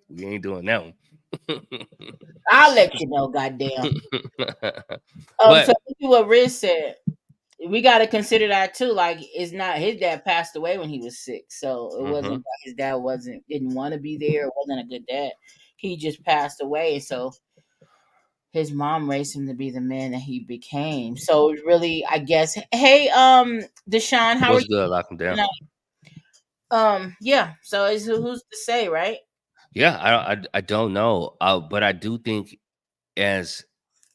we ain't doing that one. I'll let you know. Goddamn. So But look at what Riz said. We got to consider that too. Like, it's not his dad passed away when he was 6, so it wasn't mhm, that his dad didn't want to be there. It wasn't a good dad. He just passed away, so his mom raised him to be the man that he became. So really, I guess. Hey, Deshaun, how are what's you good? Lock him down. tonight? Yeah. So it's who's to say, right? Yeah, I don't know, but I do think as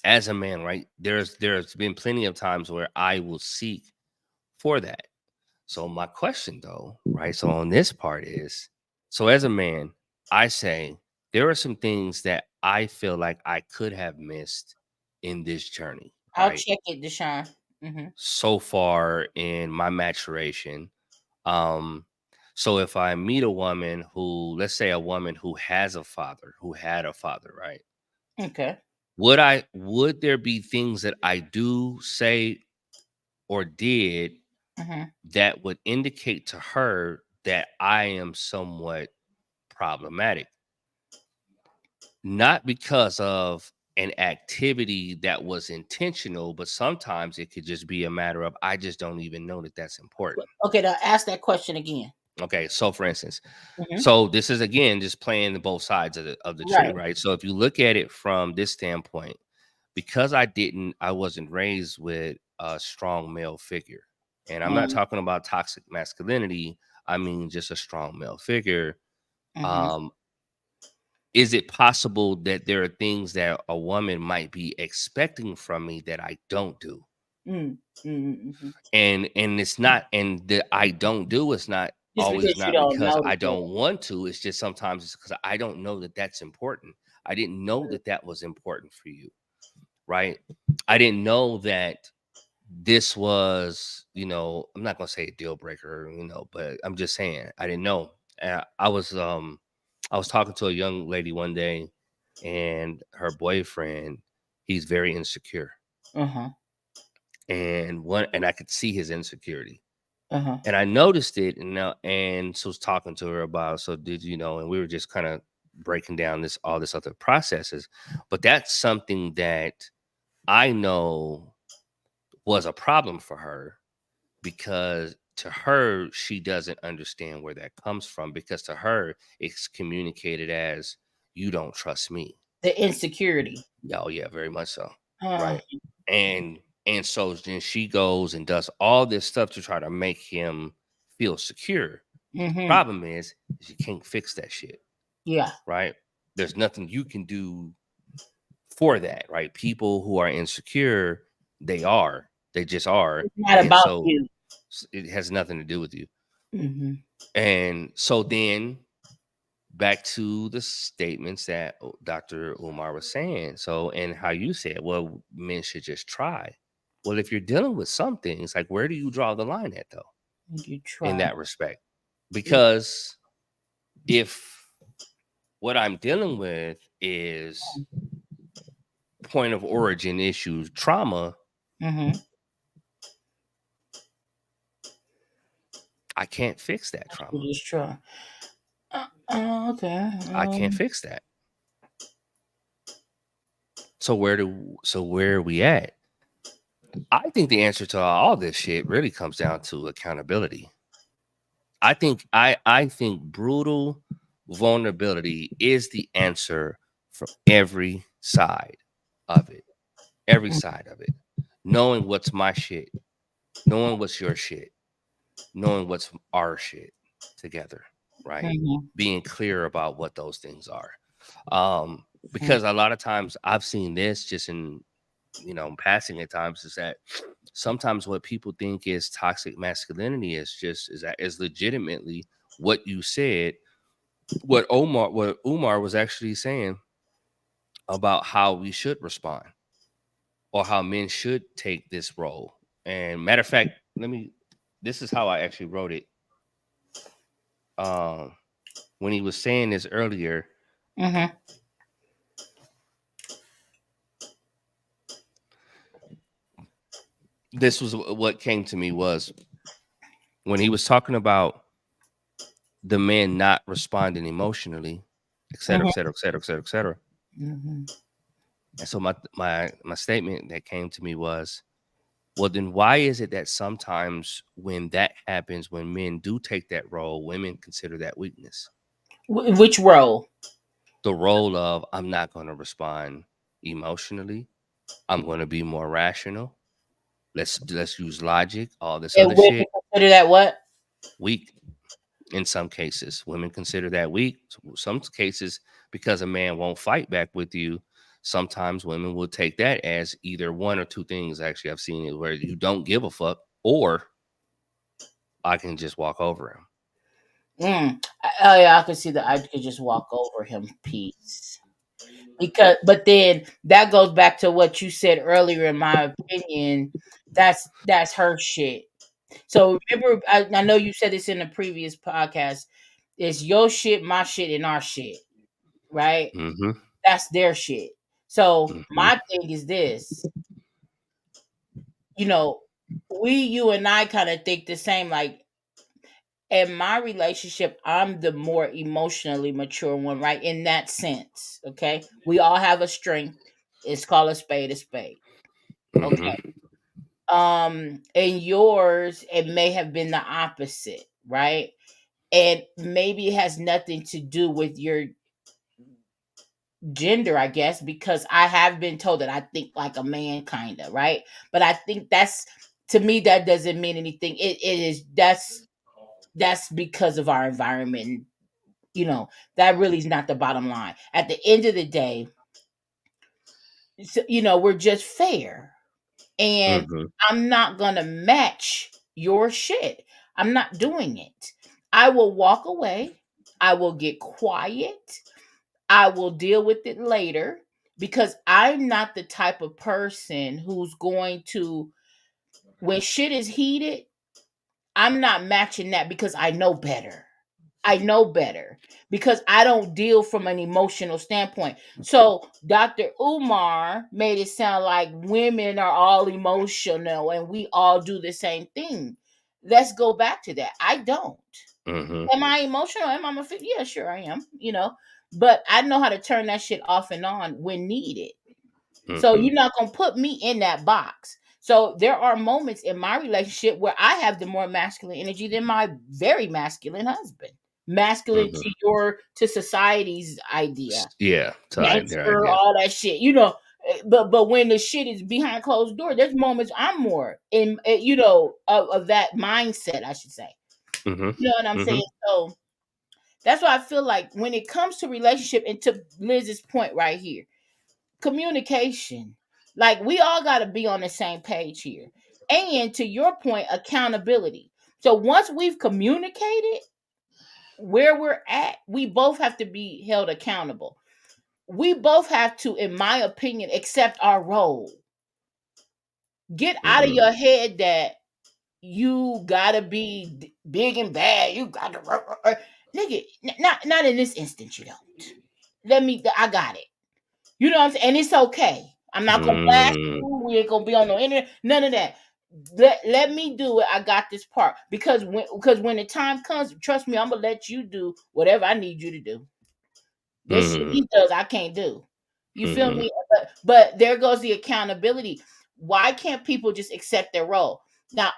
a man, right? There's been plenty of times where I will seek for that. So my question though, right? So on this part is, so as a man, I say there are some things that I feel like I could have missed in this journey, I'll right? check it, Deshaun. Mm-hmm. So far in my maturation. Um, so if I meet a woman who, let's say a woman who has a father, who had a father, right? Okay. Would there be things that I do say or did Mm-hmm. that would indicate to her that I am somewhat problematic? Not because of an activity that was intentional, but sometimes it could just be a matter of I just don't even know that that's important. Okay, now ask that question again. Okay, so for instance, Mm-hmm. so this is again just playing the both sides of the tree, Right. right? So if you look at it from this standpoint, because I wasn't raised with a strong male figure, and I'm not Mm-hmm. talking about toxic masculinity. I mean just a strong male figure. Mm-hmm. Um, is it possible that there are things that a woman might be expecting from me that I don't do? Mm-hmm. And it's not, and the I don't do is not Just always because you not don't because know I to do don't want to. It's just sometimes it's because I don't know that that's important. I didn't know that that was important for you, right? I didn't know that this was, I'm not gonna say a deal breaker, but I'm just saying I didn't know. I was talking to a young lady one day, and her boyfriend, he's very insecure, it. Uh-huh. and I could see his insecurity. Uh-huh. And I noticed it, and so I was talking to her about, so did you know, and we were just kind of breaking down all this other processes. But that's something that I know was a problem for her, because to her, she doesn't understand where that comes from, because to her, it's communicated as you don't trust me. The insecurity. Oh yeah, very much so. Uh, Right. And so then she goes and does all this stuff to try to make him feel secure. mm-hmm. Problem is you can't fix that shit, Yeah. right? There's nothing you can do for that, right? People who are insecure, they just are. It's not And about so you. it has nothing to do with you. Mm-hmm. And so then back to the statements that Dr. Umar was saying. So, and how you said, well, men should just try. Well, if you're dealing with some things, like where do you draw the line at though, You in try. that respect? Because if what I'm dealing with is point of origin issues, trauma, Mm-hmm. I can't fix that trauma. You just try. Okay. I can't fix that. So where are we at? I think the answer to all this shit really comes down to accountability. I think brutal vulnerability is the answer from every side of it. Every side of it. Knowing what's my shit, knowing what's your shit, knowing what's our shit together, right? Mm-hmm. Being clear about what those things are. Because a lot of times I've seen this just in passing at times, is that sometimes what people think is toxic masculinity is legitimately what you said, what Umar was actually saying about how we should respond, or how men should take this role. And matter of fact, this is how I actually wrote it. when he was saying this earlier, Mm-hmm. this was what came to me was when he was talking about the man not responding emotionally, et cetera, et Mm-hmm. cetera, et cetera, et cetera, et cetera. Mm-hmm. And so my statement that came to me was, well, then why is it that sometimes when that happens, when men do take that role, women consider that weakness? Which role? The role of I'm not going to respond emotionally. I'm going to be more rational. Let's use logic. All this And other women shit consider that what? weak. In some cases, women consider that weak. Some cases, because a man won't fight back with you, sometimes women will take that as either one or two things. Actually, I've seen it where you don't give a fuck, or I can just walk over him. Oh yeah, I could see that. I could just walk over him. Peace. Because, but then that goes back to what you said earlier. In my opinion, that's her shit. So remember, I know you said this in the previous podcast. It's your shit, my shit, and our shit, right? Mm-hmm. That's their shit. So Mm-hmm. my thing is this, you know, you and I kind of think the same. Like in my relationship, I'm the more emotionally mature one, right? In that sense, okay. We all have a strength. It's called a spade a spade. Okay. Mm-hmm. In yours, it may have been the opposite, right? And maybe it has nothing to do with your gender, I guess, because I have been told that I think like a man, kind of, right? But I think that's, to me, that doesn't mean anything. It is, that's because of our environment. You know, that really is not the bottom line. At the end of the day, we're just fair. And Mm-hmm. I'm not gonna match your shit. I'm not doing it. I will walk away. I will get quiet. I will deal with it later because I'm not the type of person who's going to, when shit is heated, I'm not matching that because I know better. I know better because I don't deal from an emotional standpoint. So Dr. Umar made it sound like women are all emotional and we all do the same thing. Let's go back to that. I don't. Mm-hmm. Am I emotional? Yeah, sure I am, but I know how to turn that shit off and on when needed. So Mm-hmm. you're not gonna put me in that box. So there are moments in my relationship where I have the more masculine energy than my very masculine husband. Masculine Mm-hmm. to society's idea, Yeah, to their gangster, idea. all that shit. But when the shit is behind closed door, there's moments I'm more in, of that mindset, I should say. Mm-hmm. You know what I'm Mm-hmm. saying? So that's why I feel like when it comes to relationship, and to Liz's point right here, communication. Like we all got to be on the same page here. And to your point, accountability. So once we've communicated where we're at, we both have to be held accountable. We both have to, in my opinion, accept our role. Get out of Mm-hmm. your head that you gotta be big and bad. You got to, nigga. Not in this instance. You don't. I got it. You know what I'm saying? And it's okay. I'm not gonna blast Mm-hmm. you. We ain't gonna be on no internet. None of that. Let me do it. I got this part. Because when the time comes, trust me, I'm gonna let you do whatever I need you to do. This shit Mm-hmm. he does, I can't do. You feel Mm-hmm. me? But there goes the accountability. Why can't people just accept their role? Now,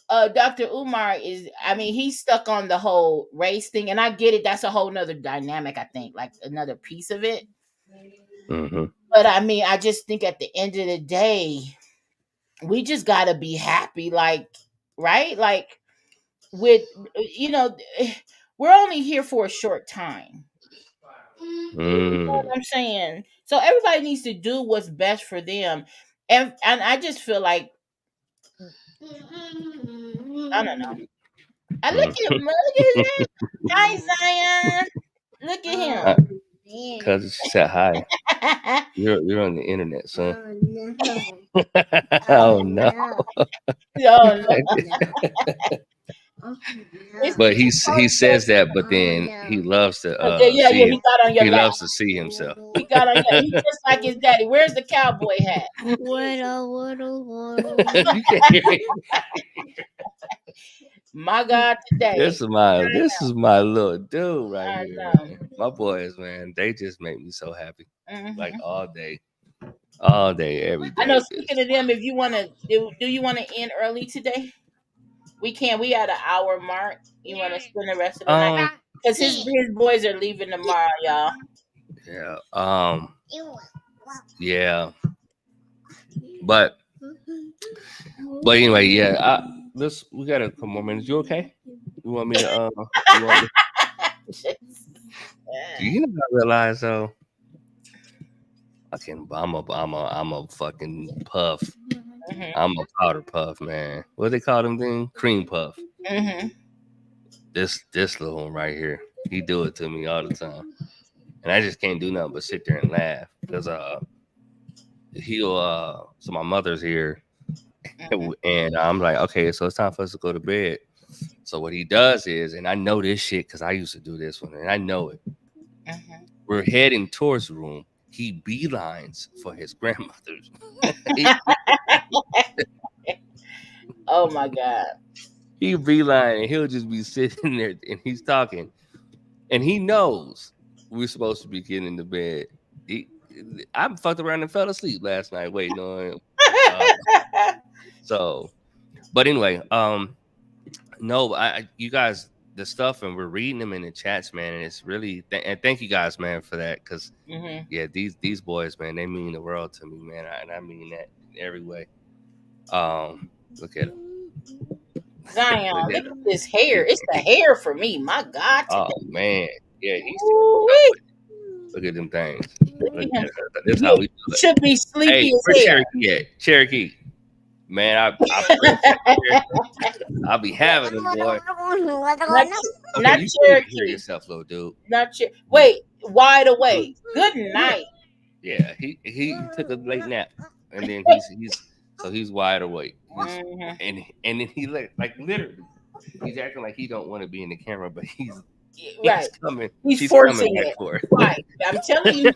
Dr. Umar is, I mean, he's stuck on the whole race thing, and I get it. That's a whole nother dynamic, I think, like another piece of it. Mm-hmm. But I mean, I just think at the end of the day, we just gotta be happy, like, right? Like with you know, we're only here for a short time. You know Mm-hmm. what I'm saying? So everybody needs to do what's best for them. And I just feel like I don't know. I look at him, look at him. Hi Zion. Look at Cause she said hi. him. You're on the internet, son. Oh no. Oh no. But he says that, but then he loves to yeah, see he got on your he lap. loves to see himself. He got on your. He's just like his daddy. Where's the cowboy hat? You can't hear me. My God, today. This is my little dude right I here. know. Man. My boys, man, they just make me so happy. Mhm. Like all day, every day. I know. Speaking of them, if you want to, do you want to end early today? We can. We at an hour mark. You want to spend the rest of the night? Because his boys are leaving tomorrow, y'all. Yeah. Yeah. But anyway, yeah. We got a couple more minutes. You okay? You want me to? You know, I realize though. I'm a fucking puff. Mhm. I'm a powder puff, man. What they call them thing? Cream puff. Mhm. This little one right here, he do it to me all the time, and I just can't do nothing but sit there and laugh because he'll so my mother's here, and I'm like, okay, so it's time for us to go to bed. So what he does is, and I know this shit because I used to do this one, and I know it. Mhm. We're heading towards the room. He beelines for his grandmother's. Oh my God. He beeline and he'll just be sitting there and he's talking, and he knows we're supposed to be getting into bed. I fucked around and fell asleep last night waiting on him. So, but anyway, no, you guys, the stuff, and we're reading them in the chats, man, and it's really and thank you guys, man, for that, because yeah, these boys, man, they mean the world to me, man, and I mean that in every way. Look at him. Zion, look at this hair. It's the hair for me. My God. Today. Oh man, yeah, look at them things. That's how we do it. Should be sleepy Hey, as where hell. Cherokee at? Cherokee, man, I'll be having them, boy. Not you Cherokee. Hear yourself, little dude. Not Cherokee. Wait, wide awake. Good night. Yeah, he took a late nap, and then he's wide awake. And then he like literally, he's acting like he don't want to be in the camera, but he's coming. He's She's forcing coming it. for it. Right. I'm telling you,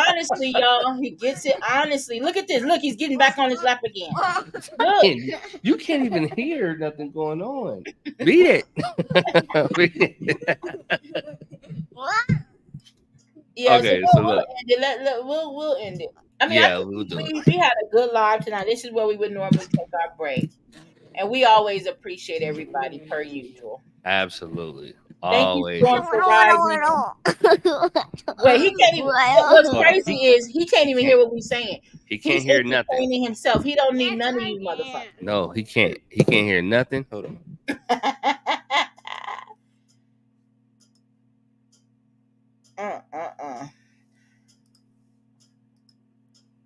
honestly, y'all, he gets it honestly. Look at this. Look, he's getting back on his lap again. Look. You can't even hear nothing going on. Beat it. Yeah, okay, so look. We'll end it. I mean, yeah, we had a good live tonight. This is where we would normally take our break. And we always appreciate everybody per usual. Absolutely. Thank always. you, Storm, for rising. Wait, he can't even. What's crazy is he can't even hear what we're saying. He can't hear nothing. He's entertaining himself. He don't need none of you motherfuckers. No, he can't. He can't hear nothing. Hold on.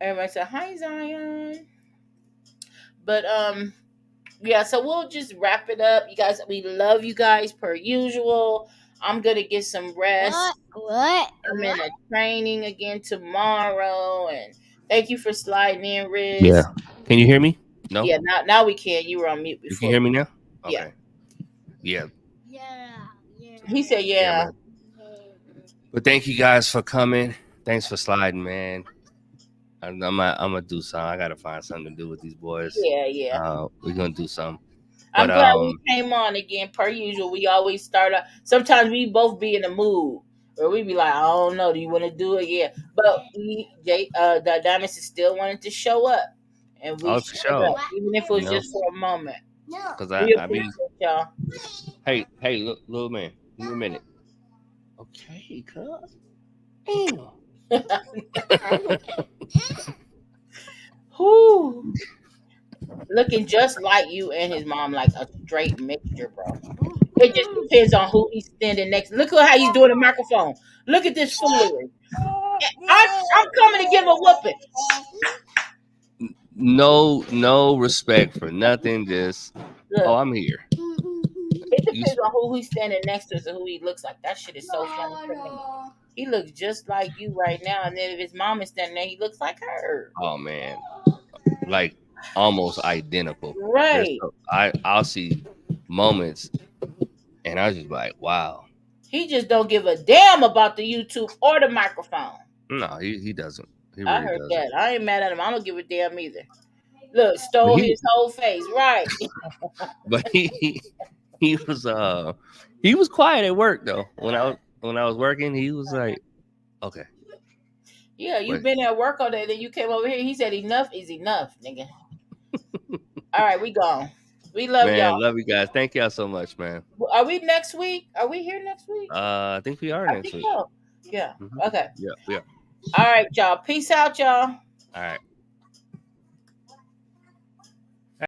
Everybody said hi, Zion. But yeah, so we'll just wrap it up. You guys, we love you guys per usual. I'm gonna get some rest. What? I'm in a training again tomorrow, and thank you for sliding in, Riz. Yeah. Can you hear me? No. Yeah. Now we can. You were on mute before. You can hear me now. Yeah. Okay. Yeah. He said, "Yeah." But thank you guys for coming. Thanks for sliding, man. I'm gonna do something. I gotta find something to do with these boys. Yeah. We're gonna do something. I'm glad we came on again. Per usual, we always start up. Sometimes we both be in the mood, or we be like, I don't know, do you want to do it? Yeah, but the Diamonds still wanted to show up, and we showed up, even if it was just for a moment. Because I mean, y'all. Hey, look, little man, give me a minute. Okay, cuz. Damn. Whoo. Looking just like you and his mom, like a straight mixture, bro. It just depends on who he's standing next. Look at how he's doing the microphone. Look at this foolery. I'm coming to give a whooping. No respect for nothing. Just I'm here. It depends on who he's standing next to and who he looks like. That shit is so funny for me. He looks just like you right now, and then if his mom is standing there, he looks like her. Oh man, like almost identical. Right. I'll see moments And I was just like, wow. He just don't give a damn about the YouTube or the microphone. No, he doesn't. He I really heard doesn't. that. I ain't mad at him. I don't give a damn either. Look, But stole his whole face. Right. but he was quiet at work though. When I was working, he was like, okay. Yeah, you But been at work all day, then you came over here. He said enough is enough, nigga. All right, we gone. We love man, y'all. love you guys. Thank y'all so much, man. Are we next week? Are we here next week? I think we are I next think week. so. Yeah. Mhm. Okay. Yeah, yeah. All right, y'all. Peace out, y'all. All right.